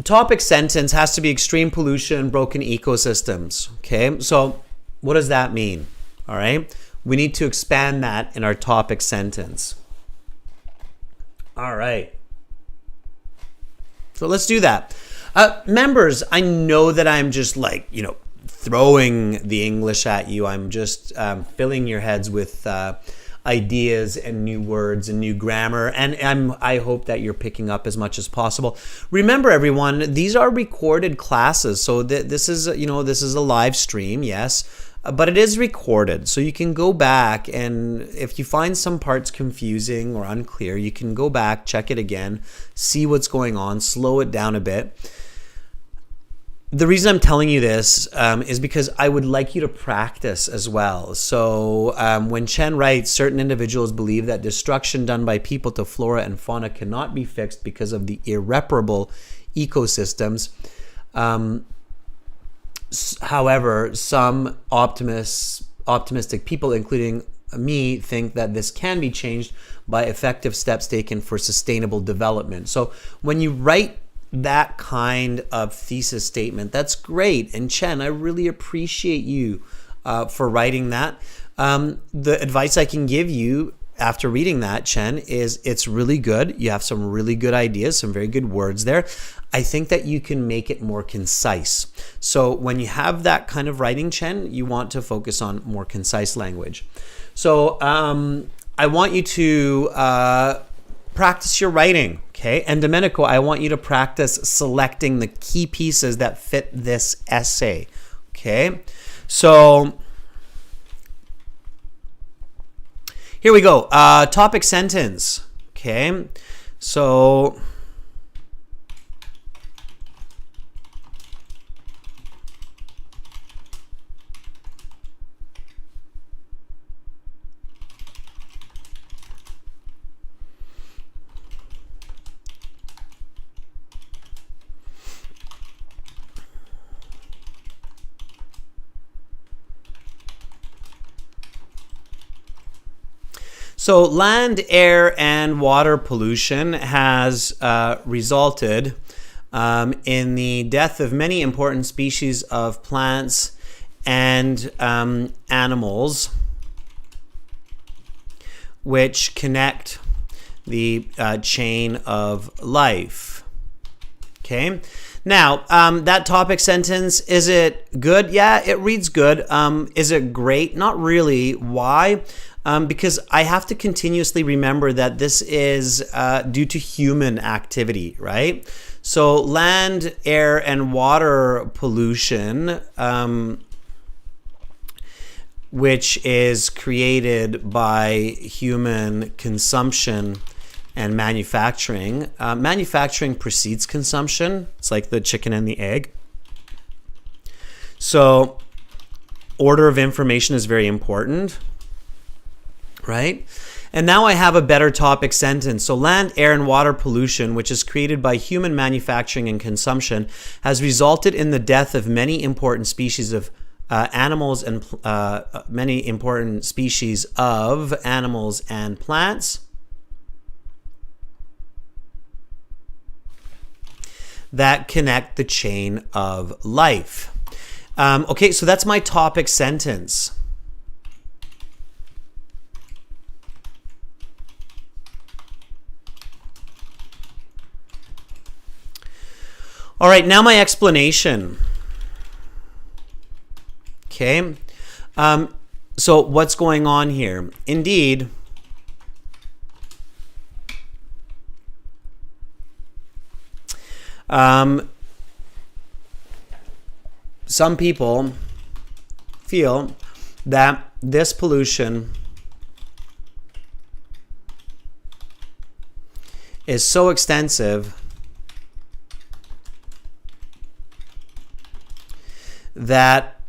topic sentence has to be extreme pollution, broken ecosystems, okay? So what does that mean, all right? We need to expand that in our topic sentence. All right. So let's do that. Members, I know that I'm just like, you know, throwing the English at you. I'm just filling your heads with ideas and new words and new grammar. And I hope that you're picking up as much as possible. Remember, everyone, these are recorded classes. So this is, you know, this is a live stream, yes. But it is recorded, so you can go back, and if you find some parts confusing or unclear, you can go back, check it again, see what's going on, slow it down a bit. The reason I'm telling you this is because I would like you to practice as well. So when Chen writes, certain individuals believe that destruction done by people to flora and fauna cannot be fixed because of the irreparable ecosystems. However, some optimistic people, including me, think that this can be changed by effective steps taken for sustainable development. So when you write that kind of thesis statement, that's great. And Chen, I really appreciate you for writing that. The advice I can give you after reading that, Chen, is it's really good. You have some really good ideas, some very good words there. I think that you can make it more concise. So when you have that kind of writing, Chen, you want to focus on more concise language. So I want you to practice your writing, okay? And Domenico, I want you to practice selecting the key pieces that fit this essay, okay? So here we go. Topic sentence, okay? So land, air, and water pollution has resulted in the death of many important species of plants and animals, which connect the chain of life. Okay. Now, that topic sentence, is it good? Yeah, it reads good. Is it great? Not really. Why? Because I have to continuously remember that this is due to human activity, right? So land, air, and water pollution, which is created by human consumption and manufacturing. Manufacturing precedes consumption. It's like the chicken and the egg. So order of information is very important, right? And now I have a better topic sentence. So land, air, and water pollution, which is created by human manufacturing and consumption, has resulted in the death of many important species of animals and many important species of animals and plants that connect the chain of life. Okay, so that's my topic sentence. All right, now my explanation. Okay, so what's going on here? Indeed, some people feel that this pollution is so extensive that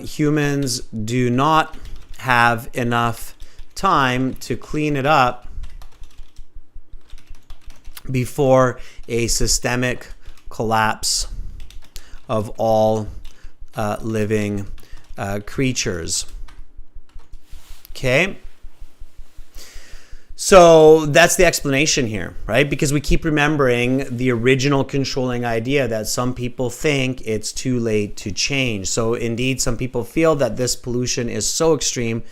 humans do not have enough time to clean it up before a systemic collapse of all living creatures. Okay? So that's the explanation here, right? Because we keep remembering the original controlling idea that some people think it's too late to change. So indeed, some people feel that this pollution is so extreme,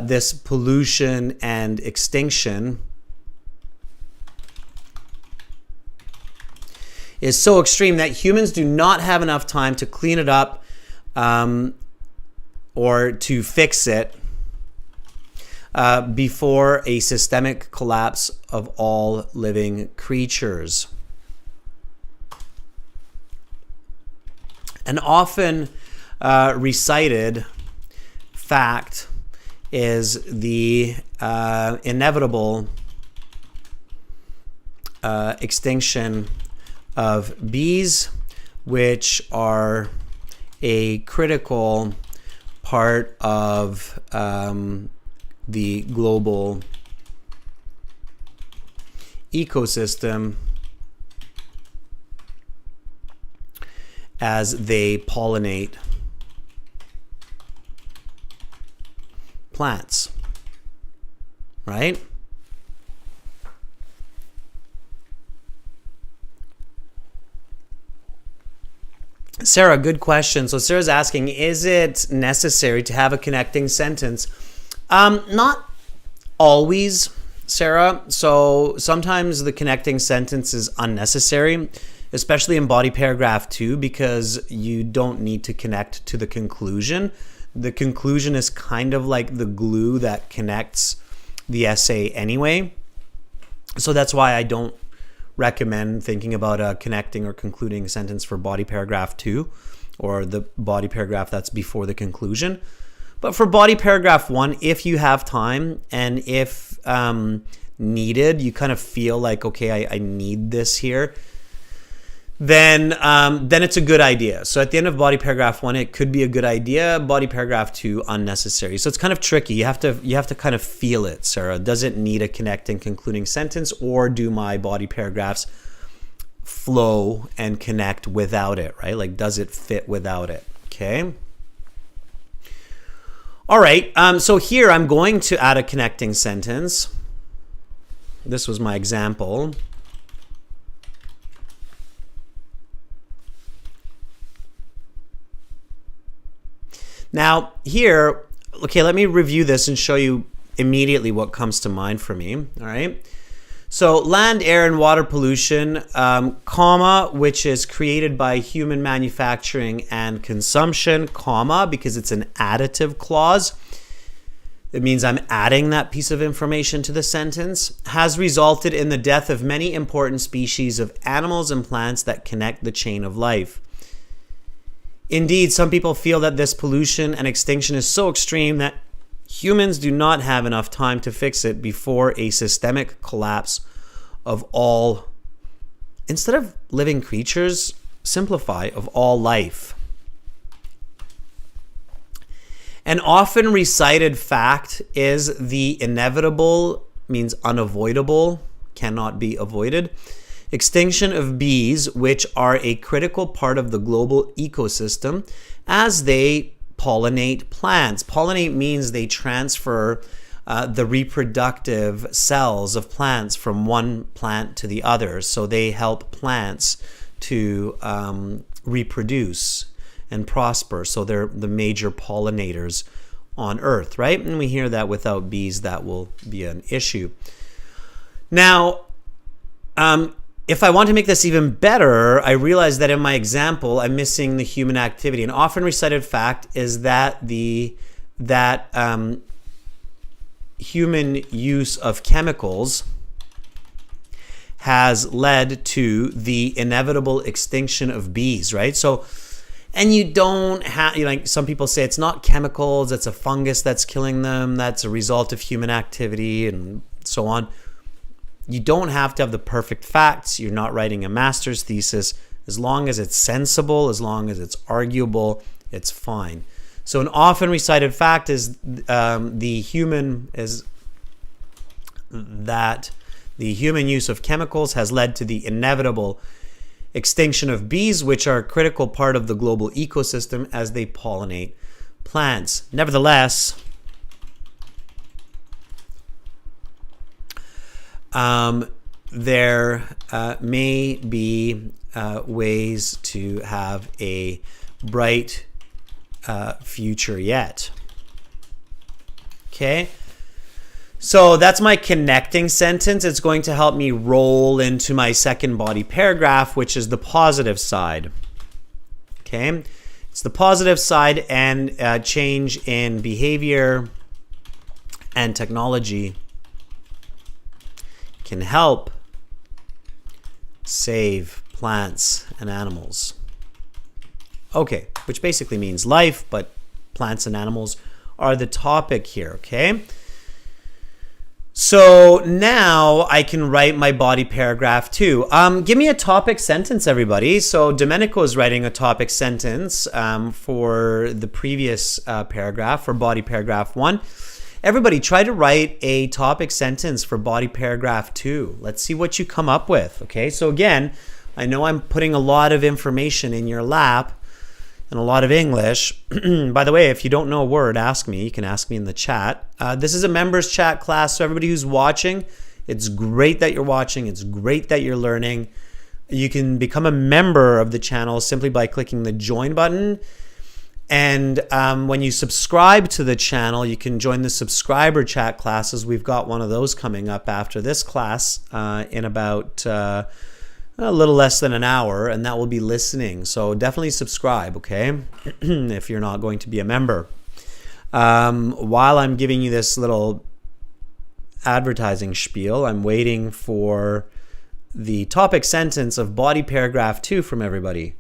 this pollution and extinction is so extreme that humans do not have enough time to clean it up or to fix it before a systemic collapse of all living creatures. An often recited fact is the inevitable extinction of bees, which are a critical part of the global ecosystem, as they pollinate plants, right? Sarah, good question. So Sarah's asking, is it necessary to have a connecting sentence? Not always, Sarah. So sometimes the connecting sentence is unnecessary, especially in body paragraph 2, because you don't need to connect to the conclusion. The conclusion is kind of like the glue that connects the essay anyway. So that's why I don't recommend thinking about a connecting or concluding sentence for body paragraph 2 or the body paragraph that's before the conclusion. But for body paragraph 1, if you have time and if needed, you kind of feel like, okay, I need this here, then it's a good idea. So at the end of body paragraph 1, it could be a good idea. Body paragraph 2, unnecessary. So it's kind of tricky. You have to kind of feel it, Sarah. Does it need a connecting, concluding sentence, or do my body paragraphs flow and connect without it, right? Like, does it fit without it? Okay. All right. So here I'm going to add a connecting sentence. This was my example. Now here, okay, let me review this and show you immediately what comes to mind for me, all right? So land, air, and water pollution, comma, which is created by human manufacturing and consumption, comma, because it's an additive clause. It means I'm adding that piece of information to the sentence, has resulted in the death of many important species of animals and plants that connect the chain of life. Indeed, some people feel that this pollution and extinction is so extreme that humans do not have enough time to fix it before a systemic collapse of all, instead of living creatures, simplify, of all life. An often recited fact is the inevitable, means unavoidable, cannot be avoided, extinction of bees, which are a critical part of the global ecosystem as they pollinate plants. Pollinate means they transfer the reproductive cells of plants from one plant to the other. So they help plants to reproduce and prosper. So they're the major pollinators on Earth, right? And we hear that without bees, that will be an issue. Now, if I want to make this even better, I realize that in my example, I'm missing the human activity. An often recited fact is that human use of chemicals has led to the inevitable extinction of bees, right? So, and you don't have, like some people say it's not chemicals, it's a fungus that's killing them, that's a result of human activity and so on. You don't have to have the perfect facts. You're not writing a master's thesis. As long as it's sensible, as long as it's arguable, it's fine. So an often recited fact is the human use of chemicals has led to the inevitable extinction of bees, which are a critical part of the global ecosystem as they pollinate plants. Nevertheless, there may be ways to have a bright future yet. Okay, so that's my connecting sentence. It's going to help me roll into my second body paragraph, which is the positive side. Okay, it's the positive side, and change in behavior and technology can help save plants and animals. Okay, which basically means life, but plants and animals are the topic here, okay? So now I can write my body paragraph too. Give me a topic sentence, everybody. So Domenico is writing a topic sentence for the previous paragraph, for body paragraph 1. Everybody, try to write a topic sentence for body paragraph 2. Let's see what you come up with. Okay, so again, I know I'm putting a lot of information in your lap and a lot of English. By the way, if you don't know a word, ask me. You can ask me in the chat. This is a members chat class, so everybody who's watching, it's great that you're watching. It's great that you're learning. You can become a member of the channel simply by clicking the join button. And when you subscribe to the channel, you can join the subscriber chat classes. We've got one of those coming up after this class in about a little less than an hour, and that will be listening. So definitely subscribe, okay, if you're not going to be a member. While I'm giving you this little advertising spiel, I'm waiting for the topic sentence of body paragraph 2 from everybody.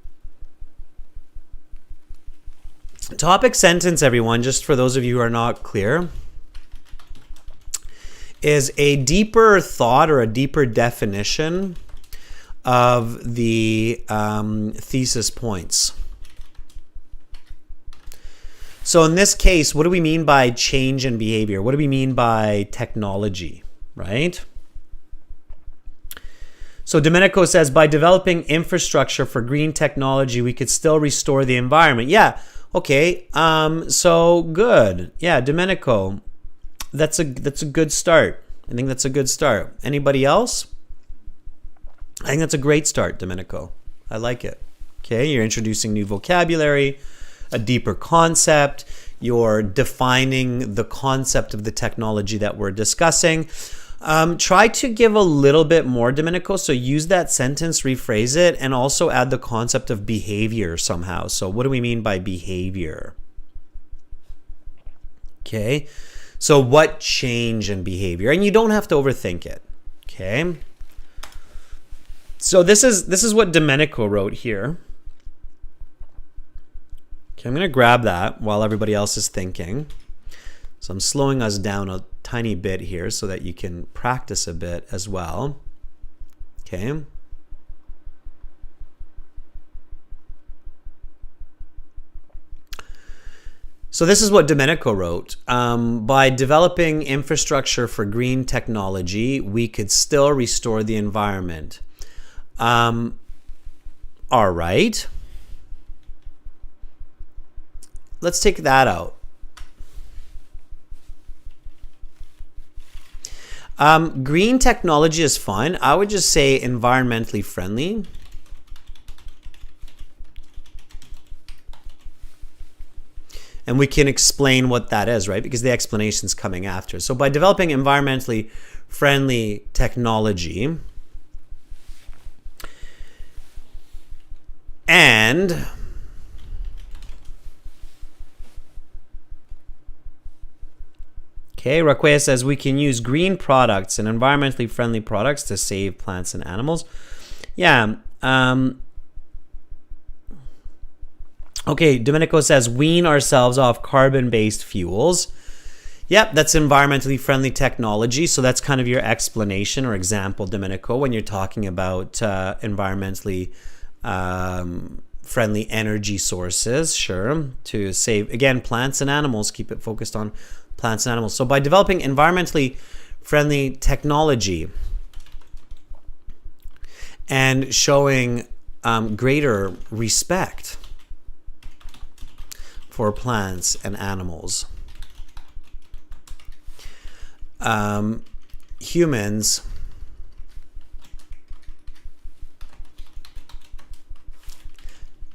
Topic sentence, everyone, just for those of you who are not clear, is a deeper thought or a deeper definition of the thesis points. So in this case, what do we mean by change in behavior? What do we mean by technology, right? So Domenico says, by developing infrastructure for green technology, we could still restore the environment. Yeah, okay, so good. Yeah, Domenico, that's a good start. I think that's a good start. Anybody else? I think that's a great start, Domenico. I like it. Okay, you're introducing new vocabulary, a deeper concept. You're defining the concept of the technology that we're discussing. Try to give a little bit more, Domenico. So use that sentence, rephrase it, and also add the concept of behavior somehow. So what do we mean by behavior? Okay, so what change in behavior? And you don't have to overthink it. Okay. So this is what Domenico wrote here. Okay, I'm going to grab that while everybody else is thinking. So I'm slowing us down a tiny bit here so that you can practice a bit as well. Okay. So this is what Domenico wrote. By developing infrastructure for green technology, we could still restore the environment. All right. Let's take that out. Green technology is fine. I would just say environmentally friendly. And we can explain what that is, right? Because the explanation is coming after. So by developing environmentally friendly technology and okay, Raquel says we can use green products and environmentally friendly products to save plants and animals. Yeah. Okay, Domenico says wean ourselves off carbon-based fuels. Yep, that's environmentally friendly technology. So that's kind of your explanation or example, Domenico, when you're talking about environmentally friendly energy sources. Sure, to save, again, plants and animals. Keep it focused on plants and animals. So by developing environmentally friendly technology and showing greater respect for plants and animals, humans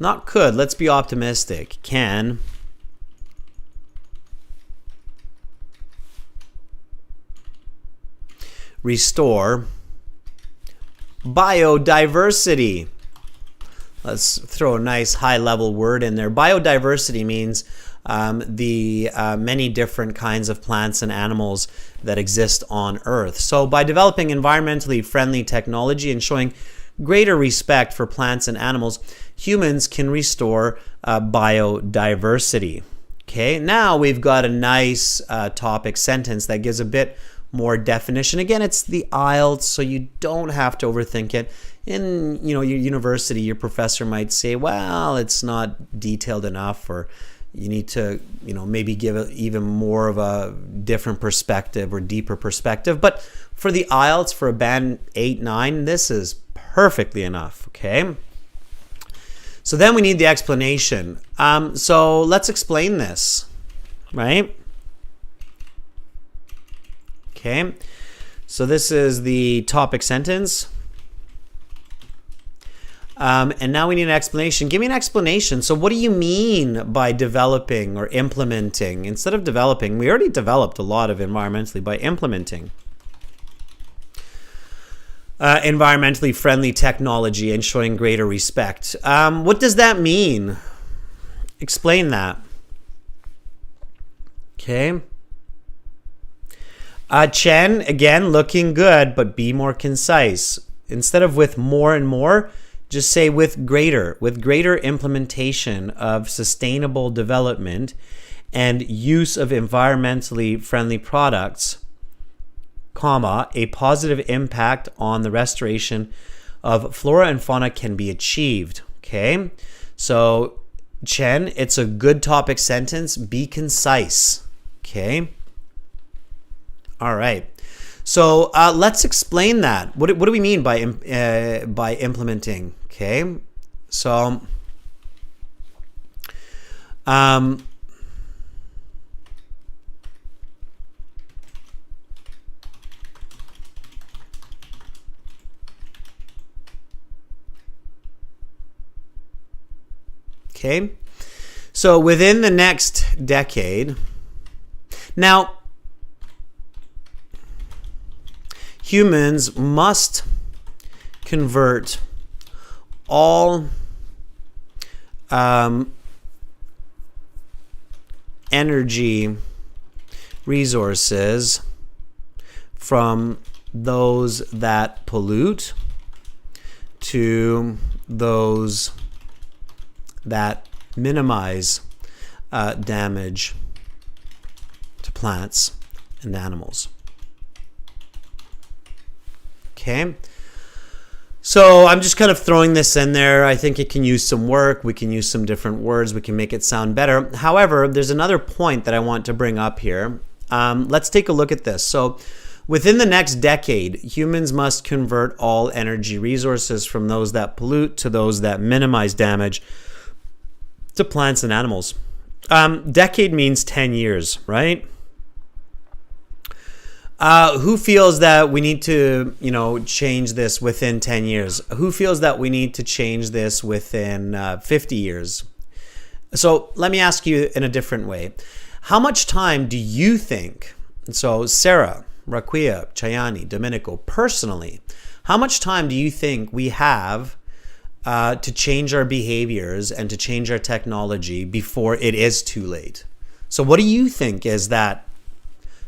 not could, let's be optimistic, can restore biodiversity. Let's throw a nice high-level word in there. Biodiversity means the many different kinds of plants and animals that exist on Earth. So by developing environmentally friendly technology and showing greater respect for plants and animals, humans can restore biodiversity. Okay, now we've got a nice topic sentence that gives a bit more definition. Again, it's the IELTS, so you don't have to overthink it. In your university, your professor might say, well, it's not detailed enough, or you need to maybe give it even more of a different perspective or deeper perspective. But for the IELTS, for a band 8, 9, this is perfectly enough, okay? So then we need the explanation. So let's explain this, right? Okay, so this is the topic sentence. And now we need an explanation. Give me an explanation. So what do you mean by developing or implementing? Instead of developing, we already developed a lot of environmentally by implementing. Environmentally friendly technology and showing greater respect. What does that mean? Explain that. Okay. Chen, again, looking good, but be more concise. Instead of with more and more, just say with greater implementation of sustainable development and use of environmentally friendly products, comma, a positive impact on the restoration of flora and fauna can be achieved. Okay, so Chen, it's a good topic sentence. Be concise. Okay. All right. So let's explain that. What do we mean by implementing? Okay. So okay. So within the next decade, now humans must convert all energy resources from those that pollute to those that minimize damage to plants and animals. Okay, so I'm just kind of throwing this in there. I think it can use some work. We can use some different words. We can make it sound better. However, there's another point that I want to bring up here. Let's take a look at this. So within the next decade, humans must convert all energy resources from those that pollute to those that minimize damage to plants and animals. Decade means 10 years, right? Who feels that we need to, change this within 10 years? Who feels that we need to change this within 50 years? So let me ask you in a different way. How much time do you think, so Sarah, Raquia, Chayani, Domenico, personally, how much time do you think we have to change our behaviors and to change our technology before it is too late? So what do you think is that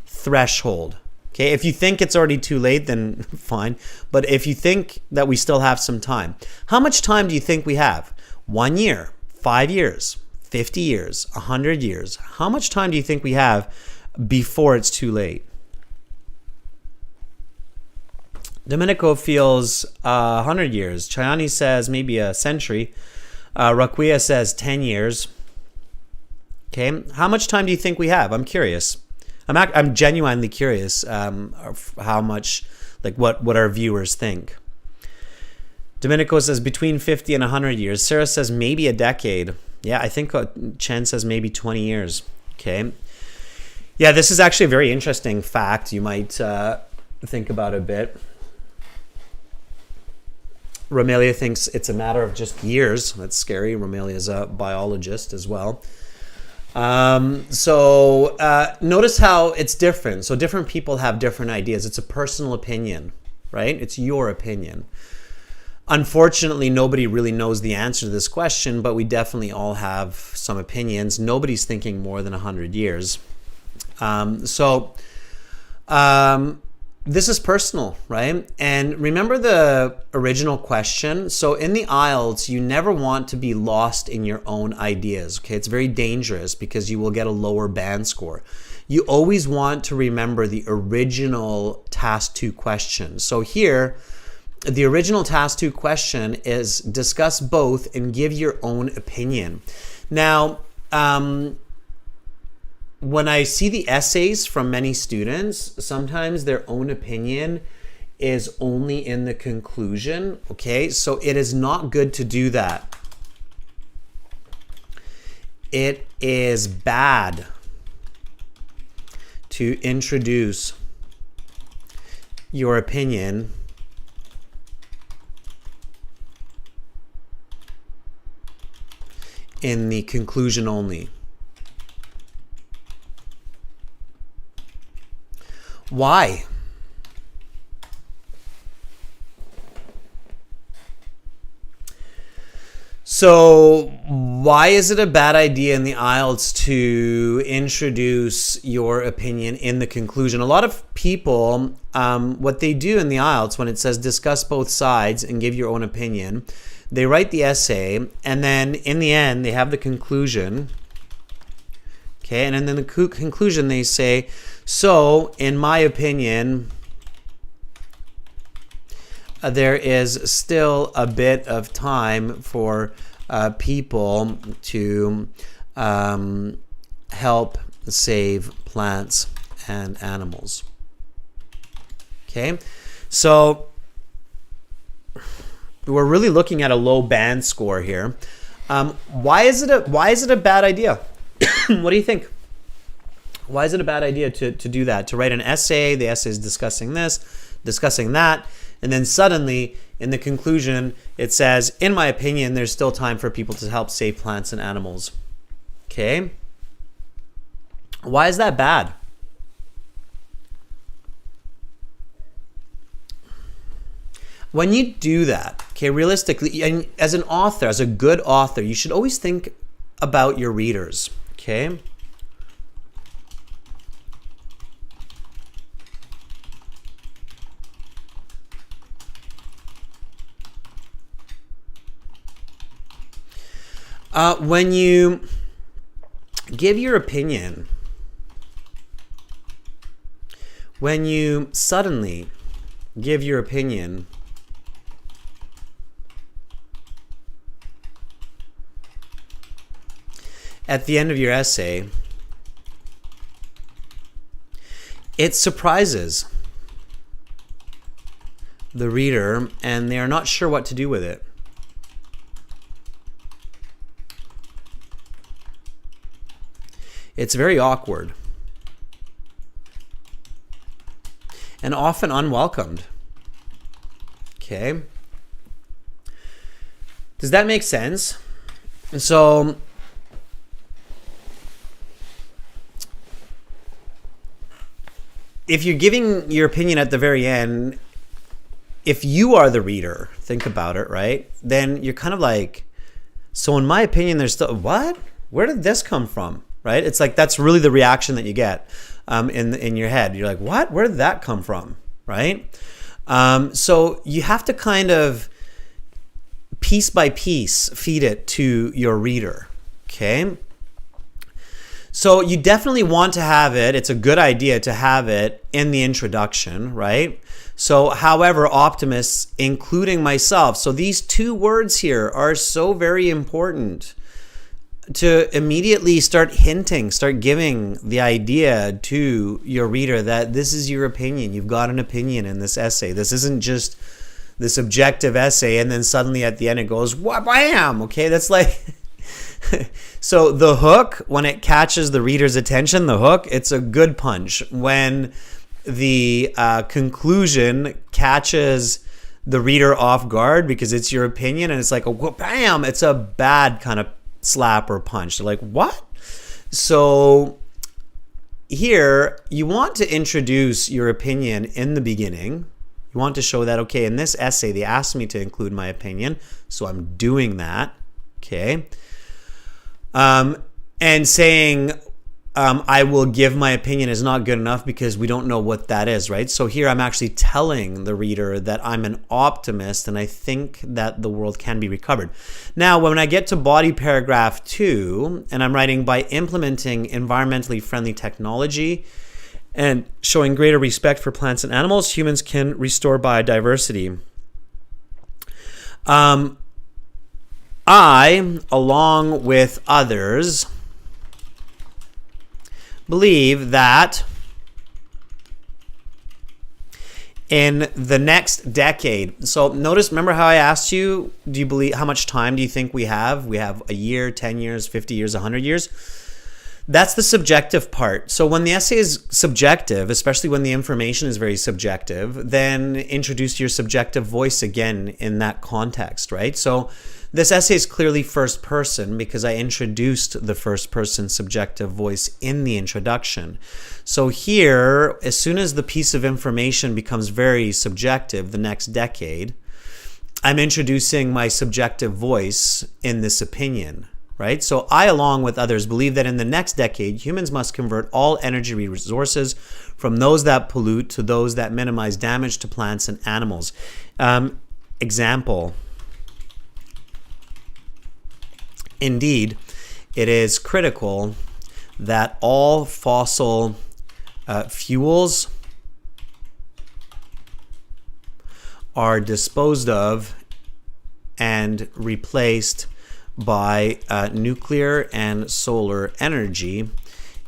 threshold? Okay, if you think it's already too late, then fine. But if you think that we still have some time, how much time do you think we have? 1 year, 5 years, 50 years, 100 years? How much time do you think we have before it's too late? Domenico feels 100 years. Chayani says maybe a century. Raquia says 10 years. Okay, how much time do you think we have? I'm curious. I'm genuinely curious how much, what our viewers think. Domenico says between 50 and 100 years. Sarah says maybe a decade. Yeah, I think Chen says maybe 20 years. Okay. Yeah, this is actually a very interesting fact you might think about a bit. Romelia thinks it's a matter of just years. That's scary. Romelia's a biologist as well. So notice how it's different. So different people have different ideas. It's a personal opinion, right? It's your opinion. Unfortunately, nobody really knows the answer to this question, but we definitely all have some opinions. Nobody's thinking more than 100 years. This is personal, right? And remember the original question. So in the IELTS, you never want to be lost in your own ideas, okay? It's very dangerous because you will get a lower band score. You always want to remember the original Task 2 question. So here, the original Task 2 question is discuss both and give your own opinion. Now, when I see the essays from many students, sometimes their own opinion is only in the conclusion. Okay, so it is not good to do that. It is bad to introduce your opinion in the conclusion only. Why? So why is it a bad idea in the IELTS to introduce your opinion in the conclusion? A lot of people, what they do in the IELTS when it says discuss both sides and give your own opinion, they write the essay and then in the end they have the conclusion. Okay, and then in the conclusion they say, so in my opinion, there is still a bit of time for people to help save plants and animals. Okay, so we're really looking at a low band score here. Why is it a bad idea? What do you think? Why is it a bad idea to do that? To write an essay, the essay is discussing this, discussing that, and then suddenly in the conclusion it says, in my opinion, there's still time for people to help save plants and animals. Okay? Why is that bad? When you do that, okay, realistically, and as an author, as a good author, you should always think about your readers, okay? When you give your opinion, when you suddenly give your opinion, at the end of your essay, it surprises the reader and they are not sure what to do with it. It's very awkward and often unwelcomed. Okay? Does that make sense? And so if you're giving your opinion at the very end, if you are the reader, think about it, right? Then you're kind of like, so in my opinion, there's still, what? Where did this come from? Right? It's like, that's really the reaction that you get in your head. You're like, what? Where did that come from? Right? So you have to kind of piece by piece feed it to your reader. Okay? So you definitely want to have it. It's a good idea to have it in the introduction, right? So, however, optimists, including myself, so these two words here are so very important to immediately start hinting, start giving the idea to your reader that this is your opinion. You've got an opinion in this essay. This isn't just this objective essay and then suddenly at the end it goes, wham! Okay, that's like... So the hook, when it catches the reader's attention, the hook, it's a good punch. When the conclusion catches the reader off guard because it's your opinion and it's like a bam, it's a bad kind of slap or punch. They're like, what? So here you want to introduce your opinion in the beginning. You want to show that, okay, in this essay they asked me to include my opinion, so I'm doing that. Okay. And saying I will give my opinion is not good enough because we don't know what that is, right? So here I'm actually telling the reader that I'm an optimist and I think that the world can be recovered. Now, when I get to body paragraph 2 and I'm writing by implementing environmentally friendly technology and showing greater respect for plants and animals, humans can restore biodiversity. I, along with others, believe that In the next decade. So notice, remember how I asked you, do you believe, how much time do you think we have? We have a year, 10 years, 50 years, 100 years. That's the subjective part. So when the essay is subjective, especially when the information is very subjective, then introduce your subjective voice again in that context, right? So this essay is clearly first person because I introduced the first person subjective voice in the introduction. So here, as soon as the piece of information becomes very subjective, the next decade, I'm introducing my subjective voice in this opinion, right? So I, along with others, believe that in the next decade, humans must convert all energy resources from those that pollute to those that minimize damage to plants and animals. Example. Indeed, it is critical that all fossil fuels are disposed of and replaced by nuclear and solar energy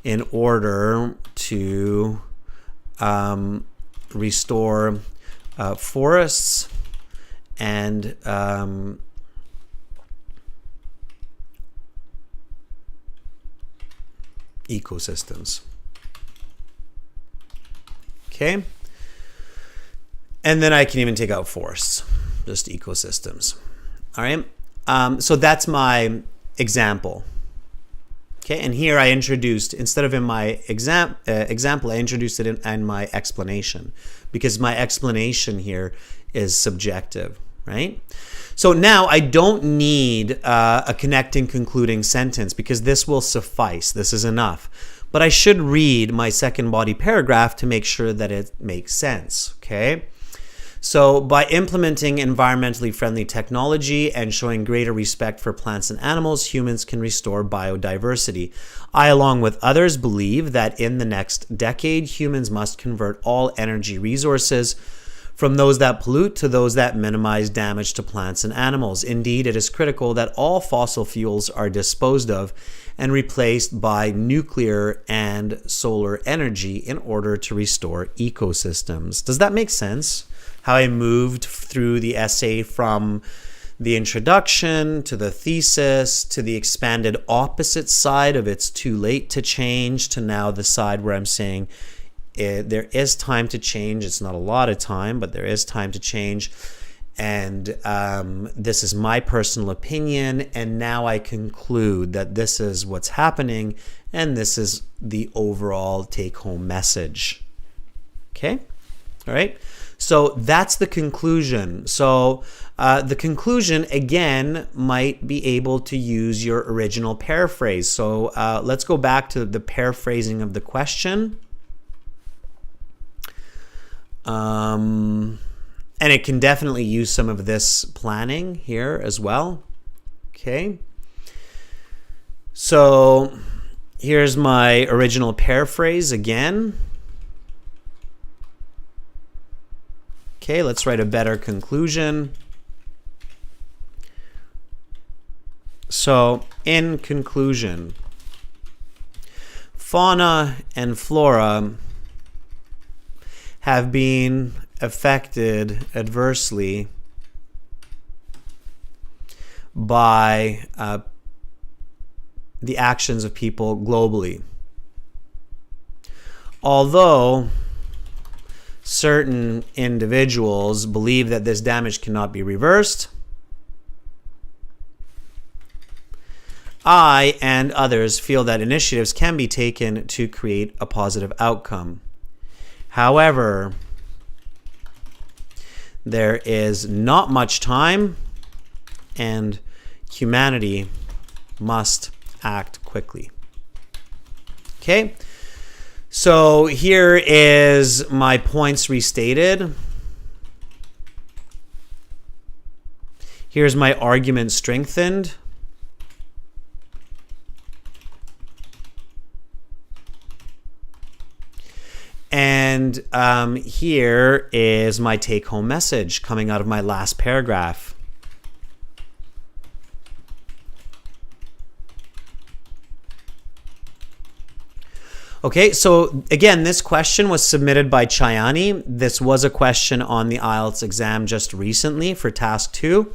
in order to restore forests and ecosystems. Okay. And then I can even take out forests, just ecosystems. All right. So that's my example. Okay. And here I introduced, instead of in my example, I introduced it in my explanation, because my explanation here is subjective, right? So now I don't need a connecting concluding sentence because this will suffice. This is enough. But I should read my second body paragraph to make sure that it makes sense, okay? So by implementing environmentally friendly technology and showing greater respect for plants and animals, humans can restore biodiversity. I, along with others, believe that in the next decade, humans must convert all energy resources from those that pollute to those that minimize damage to plants and animals. Indeed, it is critical that all fossil fuels are disposed of and replaced by nuclear and solar energy in order to restore ecosystems. Does that make sense? How I moved through the essay from the introduction to the thesis to the expanded opposite side of it's too late to change to now the side where I'm saying there is time to change. It's not a lot of time, but there is time to change. And this is my personal opinion. And now I conclude that this is what's happening. And this is the overall take-home message. Okay? All right? So that's the conclusion. So the conclusion, again, might be able to use your original paraphrase. So let's go back to the paraphrasing of the question. And it can definitely use some of this planning here as well. Okay. So here's my original paraphrase again. Okay, let's write a better conclusion. So, in conclusion, fauna and flora have been affected adversely by the actions of people globally. Although certain individuals believe that this damage cannot be reversed, I and others feel that initiatives can be taken to create a positive outcome. However, there is not much time, and humanity must act quickly. Okay? So here is my points restated. Here's my argument strengthened. And here is my take-home message coming out of my last paragraph. Okay, so again, this question was submitted by Chayani. This was a question on the IELTS exam just recently for task 2.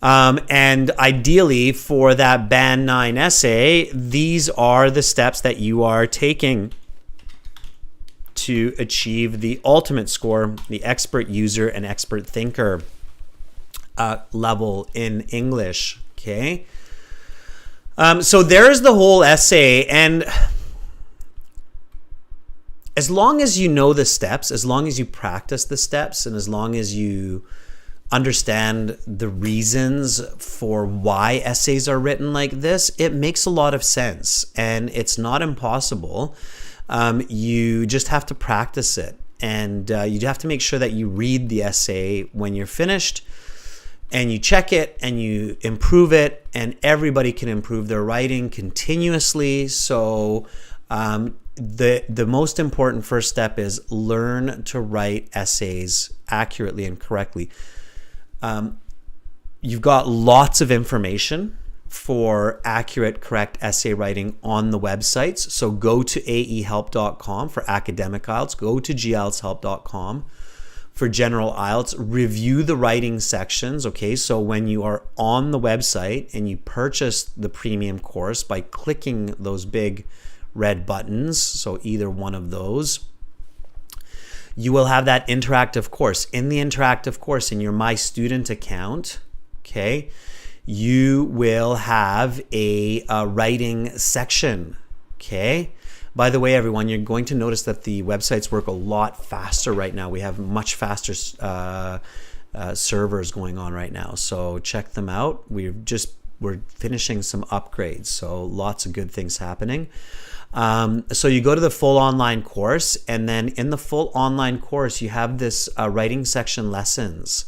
And ideally for that Band 9 essay, these are the steps that you are taking to achieve the ultimate score, the expert user and expert thinker level in English. Okay. So there's the whole essay, and as long as you know the steps, as long as you practice the steps, and as long as you understand the reasons for why essays are written like this, it makes a lot of sense, and it's not impossible. You just have to practice it, and you have to make sure that you read the essay when you're finished, and you check it and you improve it, and everybody can improve their writing continuously. So the most important first step is learn to write essays accurately and correctly. You've got lots of information for accurate, correct essay writing on the websites. So go to aehelp.com for academic IELTS. Go to gieltshelp.com for general IELTS. Review the writing sections. Okay, so when you are on the website and you purchase the premium course by clicking those big red buttons, so either one of those, you will have that interactive course. In the interactive course, in your My Student account, okay, you will have a writing section. Okay. By the way, everyone, you're going to notice that the websites work a lot faster right now. We have much faster servers going on right now, so check them out. We're finishing some upgrades, so lots of good things happening. So you go to the full online course, and then in the full online course, you have this writing section lessons,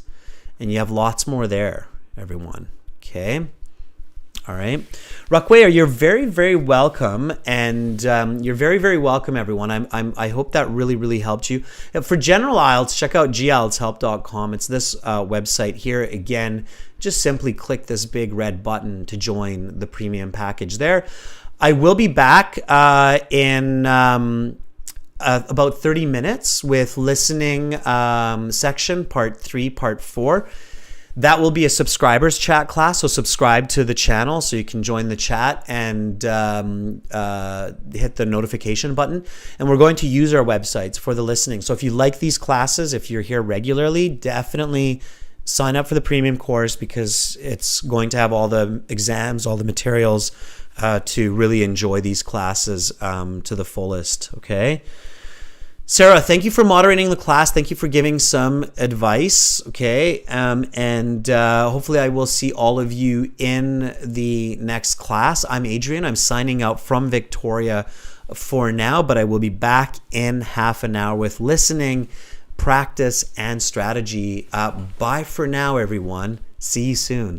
and you have lots more there, everyone. Okay. All right. Rakwe, you're very, very welcome. And you're very, very welcome, everyone. I hope that really, really helped you. For general IELTS, check out gieltshelp.com. It's this website here. Again, just simply click this big red button to join the premium package there. I will be back in about 30 minutes with listening section, part 3, part 4. That will be a subscribers chat class, so subscribe to the channel so you can join the chat and hit the notification button. And we're going to use our websites for the listening. So if you like these classes, if you're here regularly, definitely sign up for the premium course, because it's going to have all the exams, all the materials to really enjoy these classes to the fullest, okay? Sarah, thank you for moderating the class. Thank you for giving some advice, okay? And hopefully I will see all of you in the next class. I'm Adrian. I'm signing out from Victoria for now, but I will be back in half an hour with listening, practice, and strategy. Bye for now, everyone. See you soon.